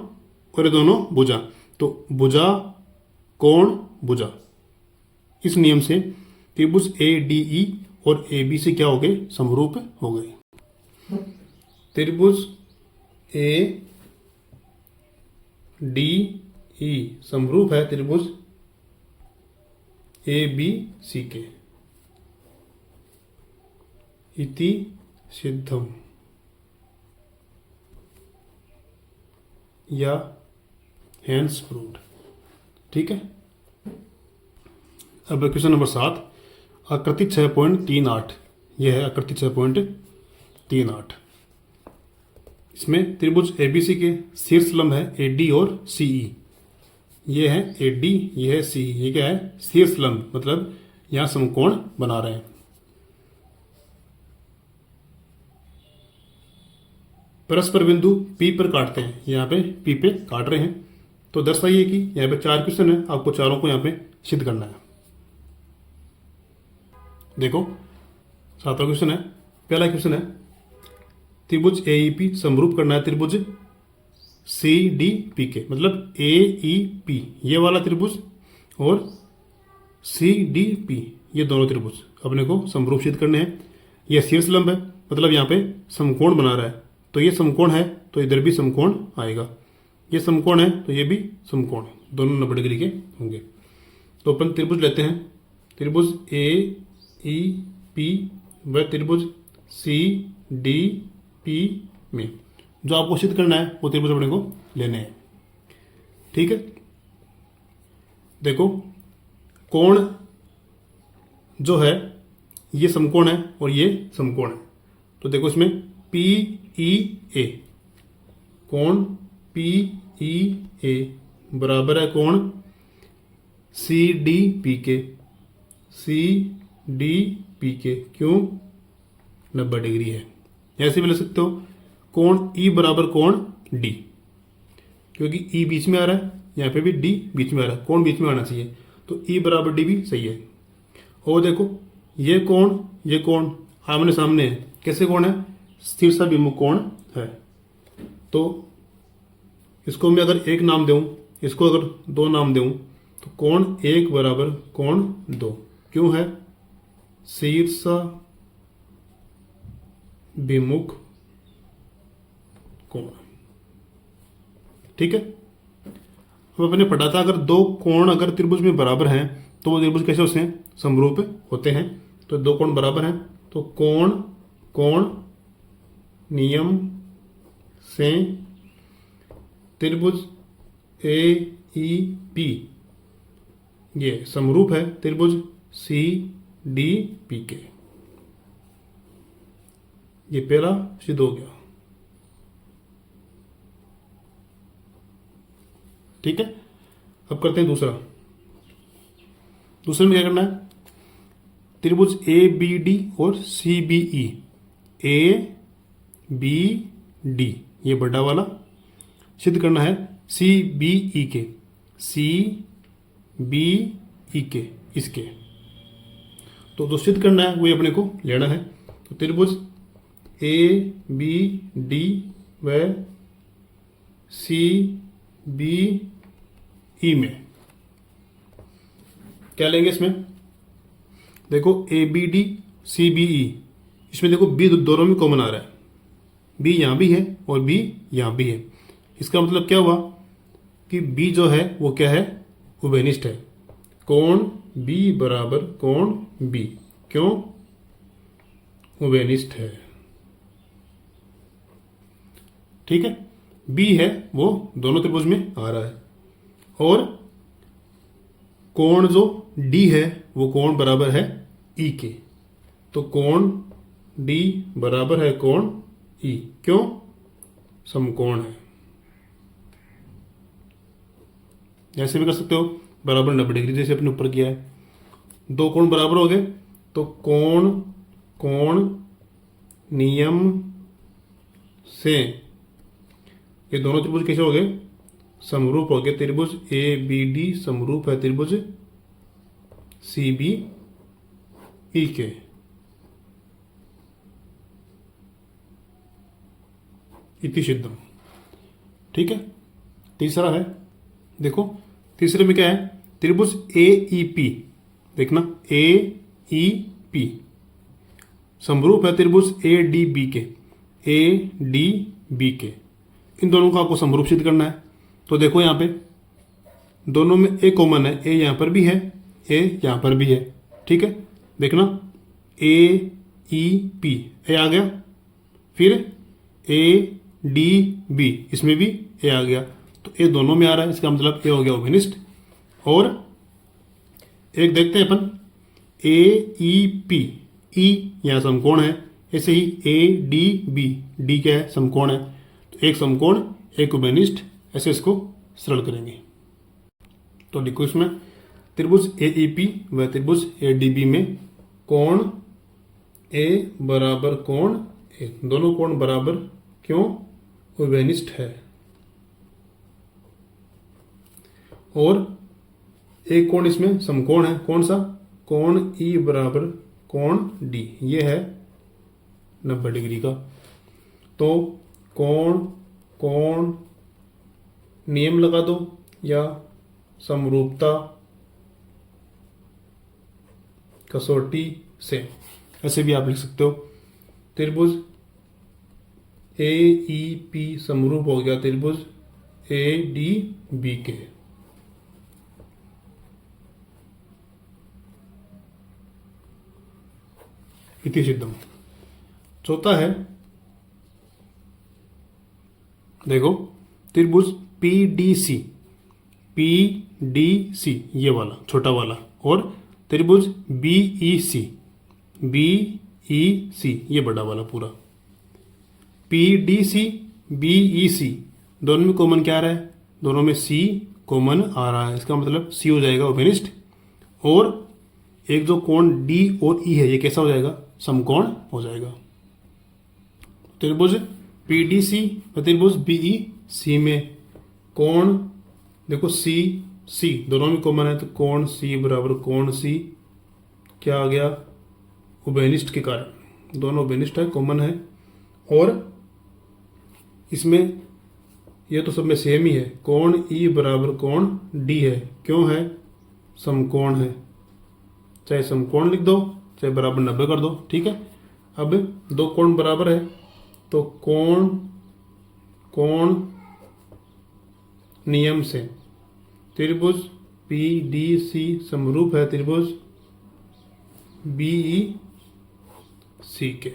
और ये दोनों भुजा, तो भुजा कोण भुजा, इस नियम से त्रिभुज ए डी ई और ए बी सी क्या हो गए? समरूप हो गए। त्रिभुज ए डी ई समरूप है त्रिभुज ए बी सी के। इति सिद्धम, या हैंस प्रूव्ड। ठीक है, अब क्वेश्चन नंबर 7, आकृति 6.38, यह है आकृति 6.38। इसमें त्रिभुज एबीसी के शीर्ष लंब है एडी और सीई। ये है एडी, ये है सीई। ये क्या है? शीर्ष लंब, मतलब यहां समकोण बना रहे हैं। परस्पर बिंदु P पर काटते हैं। यहाँ पे P पे काट रहे हैं। तो दर्शाइए कि यहाँ पे 4 क्वेश्चन है, आपको चारों को यहाँ पे सिद्ध करना है। देखो 7वां क्वेश्चन है। पहला क्वेश्चन है त्रिभुज AEP समरूप करना है त्रिभुज CDP के, मतलब AEP ये वाला त्रिभुज और CDP ये दोनों त्रिभुज अपने को समरूप सिद्ध करने हैं। यह शीर्ष लंब है, मतलब यहाँ पे समकोण बना रहा है। तो ये समकोण है तो इधर भी समकोण आएगा। ये समकोण है तो ये भी समकोण, दोनों 90 डिग्री के होंगे। तो अपन त्रिभुज लेते हैं। त्रिभुज AEP व त्रिभुज CDP में जो आपको सिद्ध करना है वो त्रिभुज अपने को लेने हैं। ठीक है, देखो कोण जो है ये समकोण है और ये समकोण है। तो देखो इसमें PEA, कोण PEA बराबर है कोण CDP के, CDP के क्यों 90 डिग्री है। ऐसे भी ले सकते हो कोण E बराबर कोण D, क्योंकि E बीच में आ रहा है, यहाँ पे भी D बीच में आ रहा है, कोण बीच में आना चाहिए। तो E बराबर D भी सही है। और देखो ये कोण आमने सामने है। कैसे कोण है? शीर्षाभिमुख कोण है। तो इसको मैं अगर 1 नाम दूं, इसको अगर 2 नाम दूं, तो कोण 1 बराबर कोण 2 क्यों है? शीर्षाभिमुख कोण। ठीक है, हम अपने पढ़ा था अगर 2 कोण अगर त्रिभुज में बराबर हैं तो वो त्रिभुज कैसे होते हैं? समरूप होते हैं। तो 2 कोण बराबर हैं तो कोण नियम से त्रिभुज AEP ये समरूप है त्रिभुज CDP के। ये पहला सिद्ध हो गया। ठीक है, अब करते हैं दूसरा। दूसरे में क्या करना है? त्रिभुज ABD और CBE, ABD ये बड़ा वाला सिद्ध करना है CBE के, CBE के इसके। तो जो सिद्ध करना है वही अपने को लेना है। तो त्रिभुज ABD व CBE में क्या लेंगे? इसमें देखो ABD CBE, इसमें देखो B दोनों में कॉमन आ रहा है। B यहां भी है और B यहां भी है। इसका मतलब क्या हुआ कि B जो है वो क्या है? उभयनिष्ठ है। कोण B बराबर कोण B क्यों? उभयनिष्ठ है। ठीक है, B है वो दोनों त्रिभुज में आ रहा है और कोण जो D है वो कोण बराबर है E के। तो कोण D बराबर है कोण E क्यों? समकोण है। ऐसे भी कर सकते हो बराबर 90 डिग्री, जैसे अपने ऊपर किया है। 2 कोण बराबर हो गए तो कोण नियम से ये दोनों त्रिभुज कैसे हो गए? समरूप हो गए। त्रिभुज ABD समरूप है त्रिभुज CBE के। इति सिद्धम। ठीक है, तीसरा है। देखो तीसरे में क्या है? त्रिभुज AEP, देखना AEP समरूप है त्रिभुज ADB के, ADB के। इन दोनों को आपको समरूप सिद्ध करना है। तो देखो यहाँ पे दोनों में A कॉमन है, A यहाँ पर भी है, A यहाँ पर भी है। ठीक है, देखना AEP A आ गया, फिर ADB इसमें भी A आ गया। तो A दोनों में आ रहा है, इसका मतलब A हो गया उभयनिष्ठ। और एक देखते हैं अपन AEP, E यहाँ समकोण है, ऐसे ही ADB, D क्या है? समकोण है। तो एक समकोण, एक उभयनिष्ठ, ऐसे इसको सरल करेंगे। तो लिखो इसमें त्रिभुज AEP व त्रिभुज ADB में कोण A बराबर कोण A, दोनों कोण बराबर क्यों? उभयनिष्ठ है। और एक कोण इसमें समकोण है, कौन सा? कोण E बराबर कोण D, ये है 90 डिग्री का। तो कोण कोण नियम लगा दो या समरूपता कसौटी से, ऐसे भी आप लिख सकते हो। त्रिभुज AEP समरूप हो गया त्रिभुज ADB के। इति सिद्धम। चौथा है, देखो त्रिभुज PDC, PDC ये वाला छोटा वाला, और त्रिभुज BEC, BEC ये बड़ा वाला पूरा। PDC BEC दोनों में कॉमन क्या आ रहा है? दोनों में C कॉमन आ रहा है, इसका मतलब C हो जाएगा उभयनिष्ठ। और एक जो कोण D और E है ये कैसा हो जाएगा? समकोण हो जाएगा। त्रिभुज PDC व त्रिभुज BEC में कोण देखो C दोनों में कॉमन है, तो कोण C बराबर कोण C क्या आ गया? उभयनिष्ठ के कारण, दोनों उभयनिष्ठ है, कॉमन है। और इसमें ये तो सब में सेम ही है, कोण E बराबर कोण D है, क्यों है? समकोण है, चाहे समकोण लिख दो चाहे बराबर 90 कर दो, ठीक है। अब दो कोण बराबर है तो कोण कोण नियम से त्रिभुज PDC समरूप है त्रिभुज BEC के,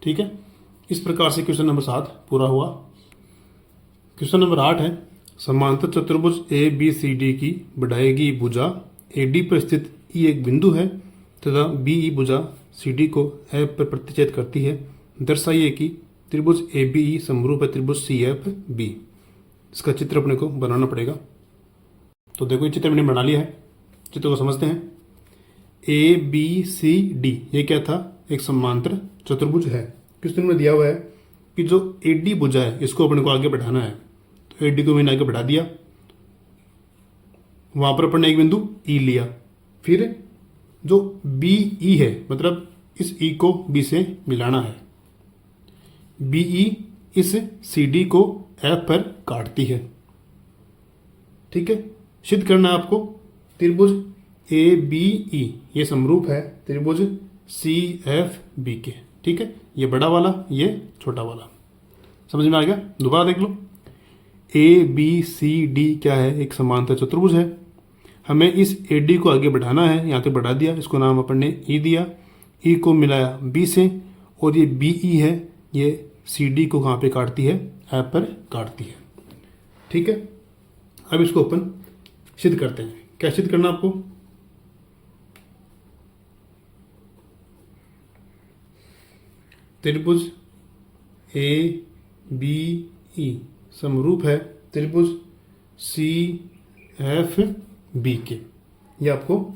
ठीक है। इस प्रकार से क्वेश्चन नंबर 7 पूरा हुआ। क्वेश्चन नंबर 8 है, समांतर चतुर्भुज ABCD की बढ़ाएगी भुजा AD पर स्थित E एक बिंदु है तथा BE भुजा CD को F पर प्रतिच्छेद करती है। दर्शाइए कि त्रिभुज ABE समरूप है त्रिभुज CFB। इसका चित्र अपने को बनाना पड़ेगा। तो देखो ये चित्र मैंने बना लिया है, चित्र को समझते हैं। ABCD ये क्या था? एक समांतर चतुर्भुज है। क्वेश्चन में दिया हुआ है कि जो AD भुजा है इसको अपने को आगे बढ़ाना है, तो AD को मैंने आगे बढ़ा दिया, वहां पर अपन ने एक बिंदु E लिया। फिर जो BE है मतलब इस E को B से मिलाना है। BE इस CD को F पर काटती है, ठीक है। सिद्ध करना है आपको त्रिभुज ABE ये समरूप है त्रिभुज CFB के, ठीक है। ये बड़ा वाला ये छोटा वाला, समझ में आ गया? दोबारा देख लो। ABCD क्या है? एक समांतर चतुर्भुज है। हमें इस AD को आगे बढ़ाना है, यहाँ पे बढ़ा दिया, इसको नाम अपन ने E दिया। E को मिलाया B से, और ये BE है ये CD को कहाँ पे काटती है? F पर काटती है, ठीक है। अब इसको अपन सिद्ध करते हैं। क्या सिद्ध करना आपको? त्रिभुज ABE समरूप है त्रिभुज CFB के, ये आपको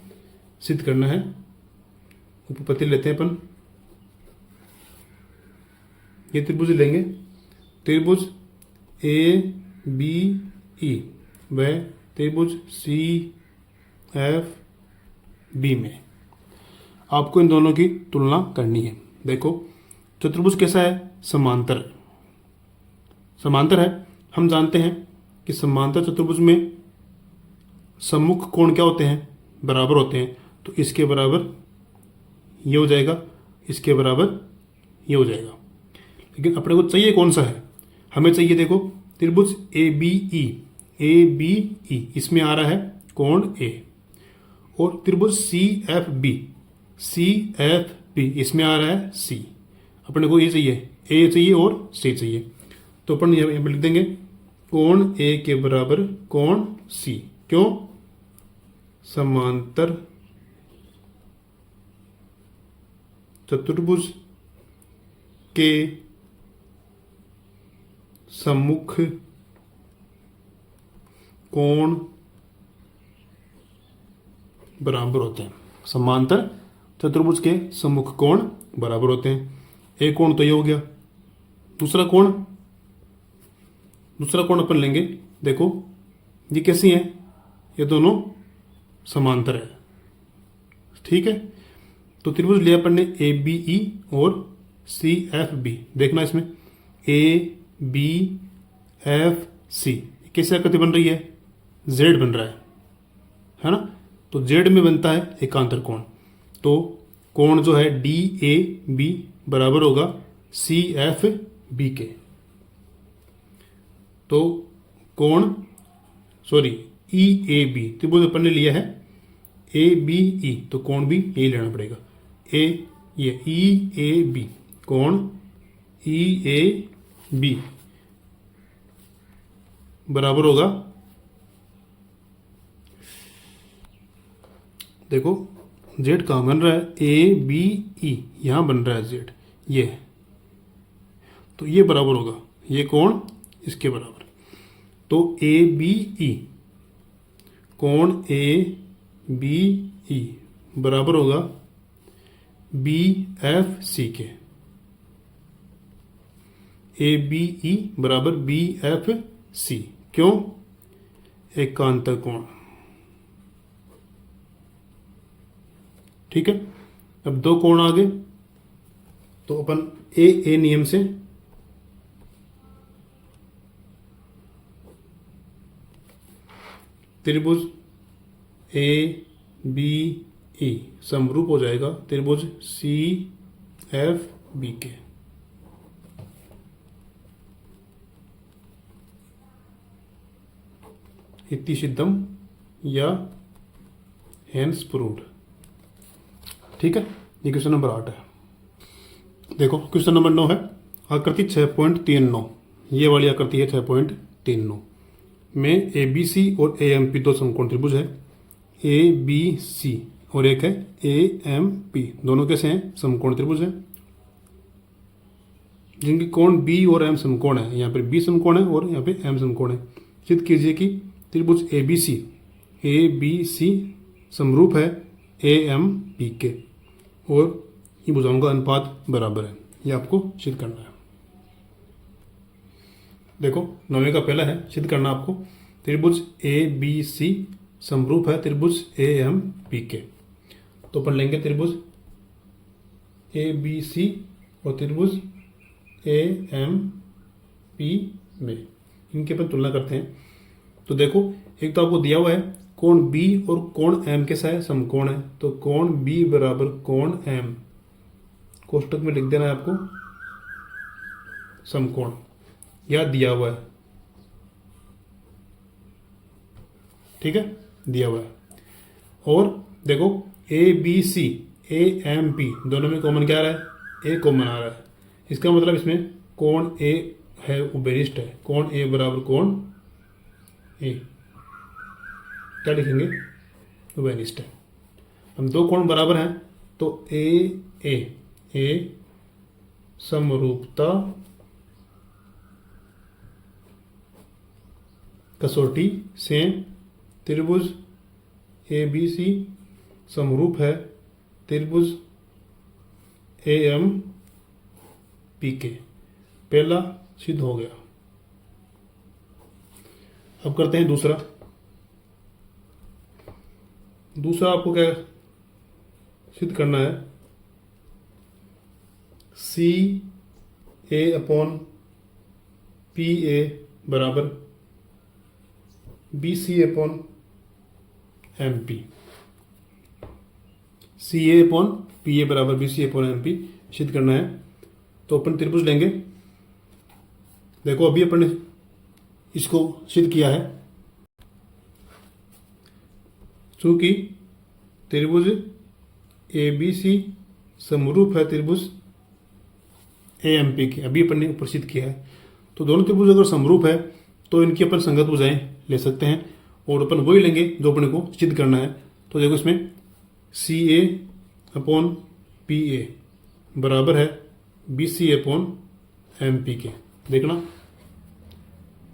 सिद्ध करना है। उपपत्ति लेते हैं अपन, ये त्रिभुज लेंगे, त्रिभुज ABE व त्रिभुज CFB में आपको इन दोनों की तुलना करनी है। देखो चतुर्भुज कैसा है? समांतर, समांतर है। हम जानते हैं कि समांतर चतुर्भुज में सम्मुख कोण क्या होते हैं? बराबर होते हैं। तो इसके बराबर ये हो जाएगा, इसके बराबर ये हो जाएगा। लेकिन अपने को चाहिए कौन सा है? हमें चाहिए देखो त्रिभुज ABE, ABE इसमें आ रहा है कोण A, और त्रिभुज CFB, CFB इसमें आ रहा है C। अपने को ये चाहिए, A चाहिए और C चाहिए। तो अपन यहाँ पर लिख देंगे कोण A के बराबर कोण C। क्यों? समांतर चतुर्भुज के सम्मुख कोण बराबर होते हैं। समांतर चतुर्भुज के सम्मुख कोण बराबर होते हैं। एक कोण तो ये हो गया। दूसरा कोण अपन लेंगे। देखो ये कैसी है, ये दोनों समांतर है, ठीक है। तो त्रिभुज लिया अपन ने ए बी ई और सी एफ बी। देखना इसमें ए बी एफ सी कैसी आकृति बन रही है, जेड बन रहा है ना। तो जेड में बनता है एकांतर कोण। तो कोण जो है डी ए बी बराबर होगा सी एफ बी के। तो कोण ई ए बी त्रिभुज अपन ने लिया है ए बी ई, तो कोण भी यही लेना पड़ेगा। ये ई ए बी, कोण ई ए बी बराबर होगा, देखो जेड कहाँ बन रहा है, ए बी ई यहां बन रहा है जेड, ये तो ये बराबर होगा ये कोण इसके बराबर। तो ए बी ई, कोण ए बी ई बराबर होगा बी एफ सी के। ए बी ई बराबर बी एफ सी, क्यों, एकांतर कोण, ठीक है। अब दो कोण आ गए, तो अपन ए नियम से त्रिभुज ए बी ई समरूप हो जाएगा त्रिभुज सी एफ बी के। इति सिद्धम या हेंस प्रूव्ड, ठीक है। ये क्वेश्चन नंबर 8 है। देखो क्वेश्चन नंबर 9 है, आकृति 6.39। ये वाली आकृति है 6.39 में ए बी सी और ए एम पी दो समकोण त्रिभुज है। ए बी सी और एक है ए एम पी, दोनों कैसे हैं, समकोण त्रिभुज है जिनके कोण बी और एम समकोण है। यहाँ पर बी समकोण है और यहाँ पे एम समकोण है। सिद्ध कीजिए कि त्रिभुज ए बी सी समरूप है ए एम पी के और ये भुजाओं का अनुपात बराबर है। ये आपको सिद्ध करना है। देखो 9वें का पहला है, सिद्ध करना आपको त्रिभुज ए बी सी समरूप है त्रिभुज ए एम पी के। तो अपन लेंगे त्रिभुज ए बी सी और त्रिभुज ए एम पी में, इनके अपन तुलना करते हैं। तो देखो एक तो आपको दिया हुआ है कोण B और कोण M कैसा है, समकोण है। तो कोण B बराबर कोण M, कोष्टक में लिख देना है आपको समकोण, या दिया हुआ है, ठीक है, दिया हुआ है। और देखो A B C A M P दोनों में कॉमन क्या आ रहा है, A कॉमन आ रहा है। इसका मतलब इसमें कोण A है वो बेरिस्ट है। कोण A बराबर कोण A, क्या लिखेंगे, वेनिस्ट है। हम दो कोण बराबर हैं तो ए समरूपता कसौटी से त्रिभुज ए बी सी समरूप है त्रिभुज ए एम पी के। पहला सिद्ध हो गया। अब करते हैं दूसरा। आपको क्या सिद्ध करना है, सी ए अपॉन पी ए बराबर B C upon M P. C A upon P A बराबर B C upon M P सिद्ध करना है। तो अपन त्रिभुज लेंगे। देखो अभी अपन ने इसको सिद्ध किया है, चूंकि त्रिभुज ए बी सी समरूप है त्रिभुज ए एम पी के, अभी अपन ने ऊपर सिद्ध किया है। तो दोनों त्रिभुज अगर समरूप है तो इनकी अपन संगत भुजाएं ले सकते हैं और अपन वही लेंगे जो अपने को सिद्ध करना है। तो देखो इसमें सी ए अपॉन पी ए बराबर है BC अपॉन MPK। देखना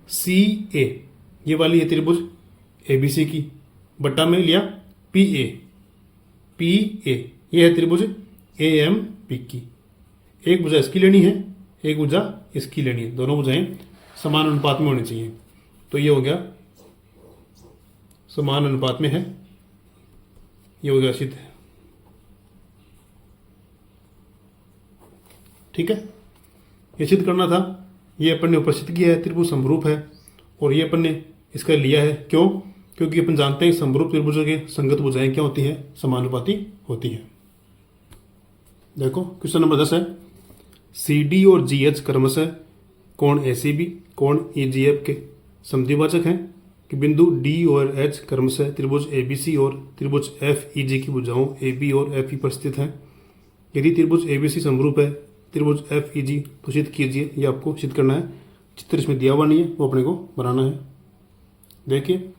CA ये वाली है त्रिभुज ABC की, बट्टा में लिया PA ये है त्रिभुज AMP की। एक भुजा इसकी लेनी है, एक भुजा इसकी लेनी है, दोनों भुजाएं समान अनुपात में होनी चाहिए। तो ये हो गया समान अनुपात में है, ये हो गया सिद्ध। ठीक है, ये सिद्ध करना था। ये अपन ने ऊपर सिद्ध किया है, त्रिभुज समरूप है, और ये अपन ने इसका लिया है। क्यों? क्योंकि अपन जानते हैं समरूप त्रिभुजों के संगत भुजाएं क्या होती है? समानुपाती होती है। देखो क्वेश्चन नंबर 10 है, CD और GH क्रमशः कोण ACB कोण EGF के समद्विभाजक हैं कि बिंदु D और H क्रमशः त्रिभुज ABC और त्रिभुज FEG की भुजाओं AB और FE पर स्थित हैं। यदि त्रिभुज ABC समरूप है त्रिभुज FEG तो सिद्ध कीजिए। ये आपको सिद्ध करना है। चित्र इसमें दिया हुआ नहीं है, वो अपने को बनाना है। देखिए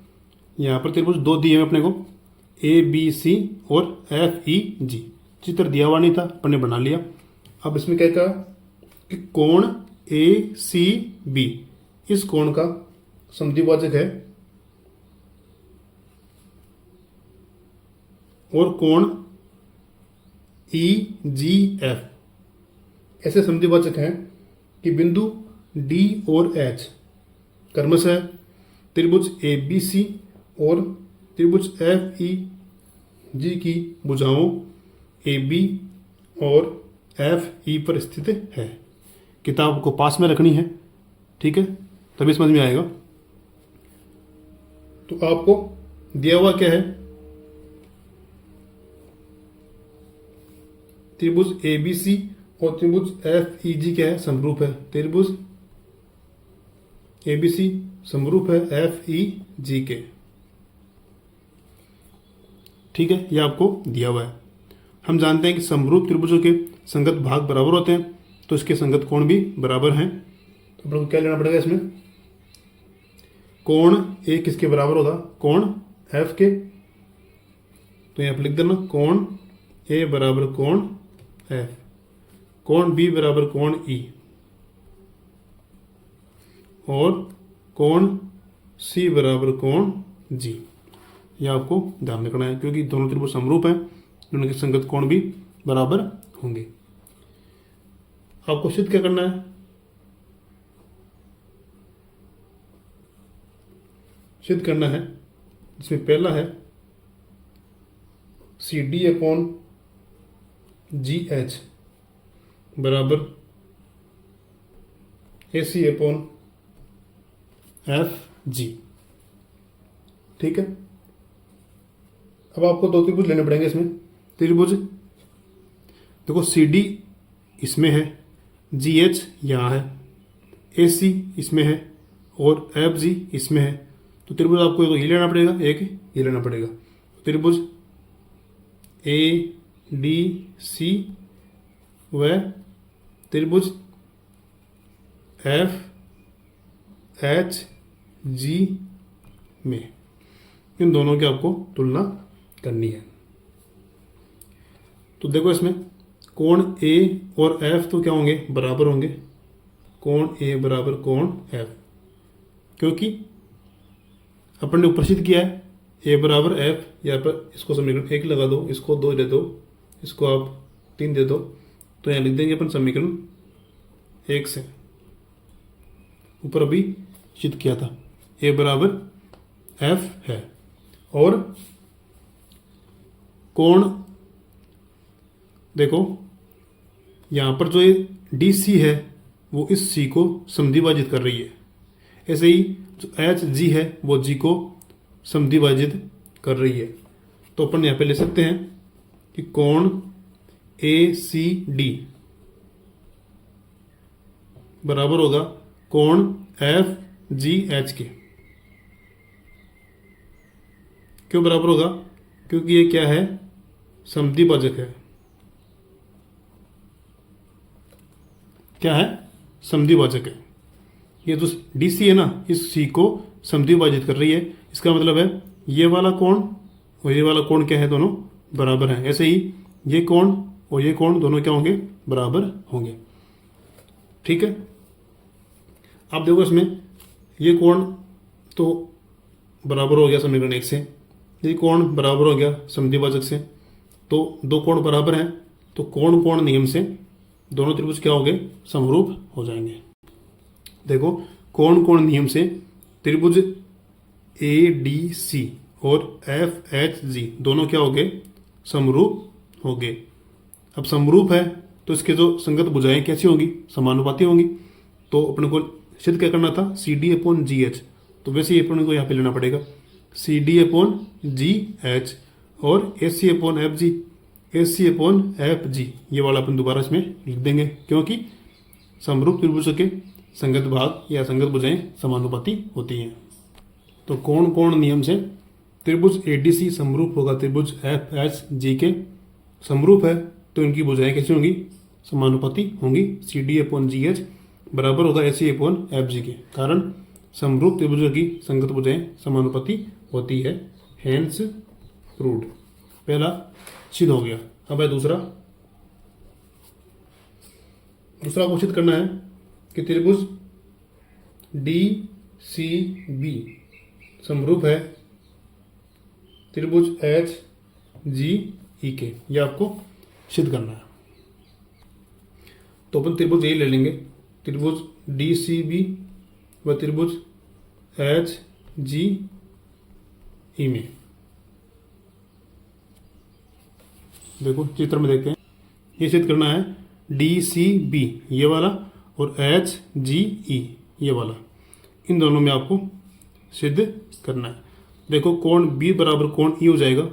यहाँ पर त्रिभुज दो दिए हैं अपने को, ABC और FEG। चित्र दिया हुआ नहीं था, अपन ने बना लिया। अब इसमें क्या कहा कि कोण ACB इस कोण का समद्विभाजक है और कोण EGF ऐसे समद्विभाजक हैं कि बिंदु D और H क्रमशः त्रिभुज ABC और त्रिभुज FEG की भुजाओं AB और FE पर स्थित है। किताब को पास में रखनी है, ठीक है, तभी समझ में आएगा। तो आपको दिया हुआ क्या है? त्रिभुज ABC और त्रिभुज FEG क्या है? समरूप है। त्रिभुज ABC समरूप है FEG के। ठीक है, ये आपको दिया हुआ है। हम जानते हैं कि समरूप त्रिभुजों के संगत भाग बराबर होते हैं, तो इसके संगत कोण भी बराबर हैं। तो अपन को क्या लेना पड़ेगा इसमें? कोण A किसके बराबर होगा? कोण F के। तो यहाँ पर लिख देना कोण A बराबर कोण F, कोण B बराबर कोण E और कोण C बराबर कोण G। यह आपको ध्यान रखना है, क्योंकि दोनों त्रिभुज समरूप हैं, दोनों के संगत कोण भी बराबर होंगे। आपको सिद्ध क्या करना है? सिद्ध करना है, जिसमें पहला है CD अपॉन GH बराबर AC अपॉन FG। ठीक है, अब आपको दो त्रिभुज लेने पड़ेंगे इसमें। त्रिभुज देखो CD इसमें है, GH यहाँ है, AC इसमें है और FG इसमें है। तो त्रिभुज आपको तो ये लेना पड़ेगा, एक ये लेना पड़ेगा। त्रिभुज ADC व त्रिभुज FHG में इन दोनों की आपको तुलना करनी है। तो देखो इसमें कोण A और F तो क्या होंगे? बराबर होंगे। कोण A बराबर कोण F, क्योंकि अपन ने ऊपर सिद्ध किया है A बराबर F। यहाँ पर इसको समीकरण 1 लगा दो, इसको 2 दे दो, इसको आप 3 दे दो, तो यहाँ लिख देंगे अपन समीकरण 1 से। ऊपर अभी सिद्ध किया था A बराबर F है। और कोण देखो यहाँ पर जो ये DC है वो इस C को समद्विभाजित कर रही है। ऐसे ही जो HG है वो G को समद्विभाजित कर रही है। तो अपन यहाँ पे ले सकते हैं कि कोण ACD बराबर होगा कोण FGH के। क्यों बराबर होगा? क्योंकि ये क्या है? समद्विभाजक है। क्या है? समद्विभाजक है। ये जो DC है ना, इस C को समद्विभाजित कर रही है। इसका मतलब है ये वाला कोण और ये वाला कोण क्या है? दोनों बराबर हैं। ऐसे ही ये कोण और ये कोण दोनों क्या होंगे? बराबर होंगे। ठीक है। आप देखो इसमें ये कोण तो बराबर हो गया समीकरण 1 से, ये कोण बराबर हो गया समद्विभाजक से, तो दो कोण बराबर हैं तो कोण कोण नियम से दोनों त्रिभुज क्या हो गए, समरूप हो जाएंगे। देखो कोण कोण नियम से त्रिभुज ADC और FHG दोनों क्या हो गए, समरूप हो गए। अब समरूप है तो इसके जो संगत भुजाएं कैसी होंगी, समानुपाती होंगी। तो अपने को सिद्ध क्या करना था, CD/GH, तो वैसे ही अपने को यहाँ पे लेना पड़ेगा CD/GH और AC/FG, AC/FG ये वाला अपन दोबारा इसमें लिख देंगे, क्योंकि समरूप त्रिभुजों के संगत भाग या संगत भुजाएं समानुपाती होती हैं। तो कोण कोण नियम से त्रिभुज ADC समरूप होगा त्रिभुज FHG के, समरूप है तो इनकी भुजाएं कैसी होंगी, समानुपाती होंगी। CD/GH बराबर होगा AC/FG के, कारण समरूप त्रिभुजों की संगत भुजाएं समानुपाती होती है, हेंस प्रूव्ड। पहला सिद्ध हो गया। अब है दूसरा को सिद्ध करना है कि त्रिभुज DCB समरूप है त्रिभुज HGE के, ये आपको सिद्ध करना है। तो अपन त्रिभुज यही ले लेंगे, त्रिभुज DCB व त्रिभुज HGE में। देखो चित्र में देखते हैं, ये सिद्ध करना है DCB ये वाला और HGE ये वाला, इन दोनों में आपको सिद्ध करना है। देखो कोण B बराबर कोण E हो जाएगा,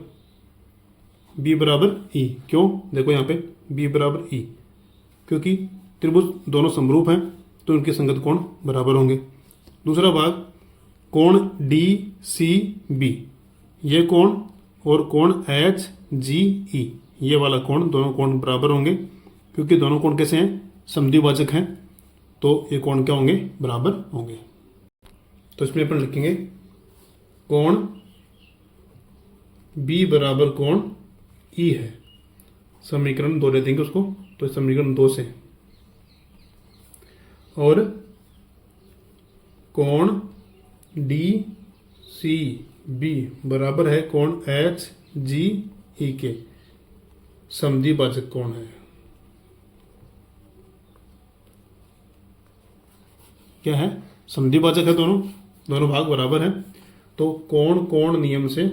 B बराबर E, क्यों, देखो यहाँ पे B बराबर E, क्योंकि त्रिभुज दोनों समरूप हैं तो उनके संगत कोण बराबर होंगे। दूसरा भाग कोण DCB ये कोण और कोण HGE ये वाला कोण, दोनों कोण बराबर होंगे, क्योंकि दोनों कोण कैसे हैं, समद्विभाजक हैं, तो ये कोण क्या होंगे, बराबर होंगे। तो इसमें अपन लिखेंगे कोण B बराबर कोण E है, समीकरण 2 ले देंगे उसको, तो समीकरण 2 से, और कोण DCB बराबर है कोण HGE के, समद्विभाजक कोण है। क्या है, समद्विभाजक है, दोनों भाग बराबर हैं। तो कोण कोण नियम से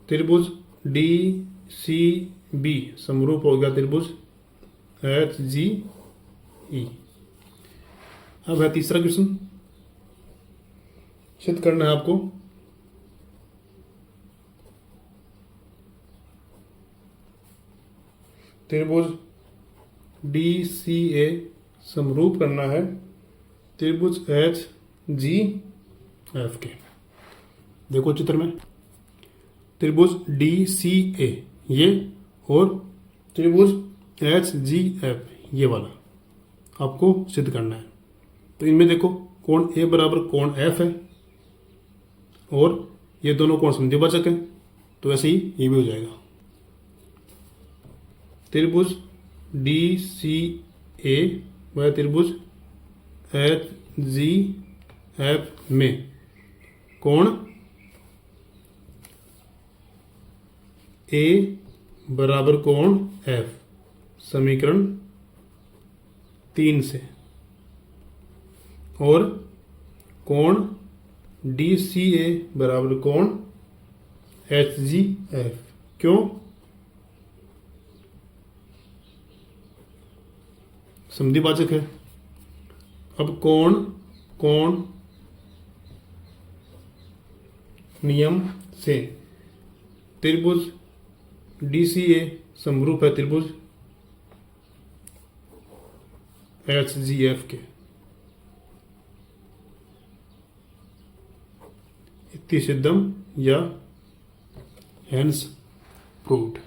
त्रिभुज DCB समरूप हो गया त्रिभुज HGE। अब है तीसरा क्वेश्चन, सिद्ध करना है आपको त्रिभुज DCA समरूप करना है त्रिभुज HGF के। देखो चित्र में त्रिभुज DCA ये और त्रिभुज HGF ये वाला आपको सिद्ध करना है। तो इनमें देखो कोण A बराबर कोण F है और ये दोनों कोण समद्विभाजक हैं, तो वैसे ही ये भी हो जाएगा। त्रिभुज DCA व त्रिभुज HGF में कोण A बराबर कोण F, समीकरण 3 से, और कोण DCA बराबर कोण HGF, क्यों, समद्विभाजक है। अब कोण कोण नियम से त्रिभुज DCA समरूप है त्रिभुज HGF के। इति सिद्धम या हेंस प्रूव्ड।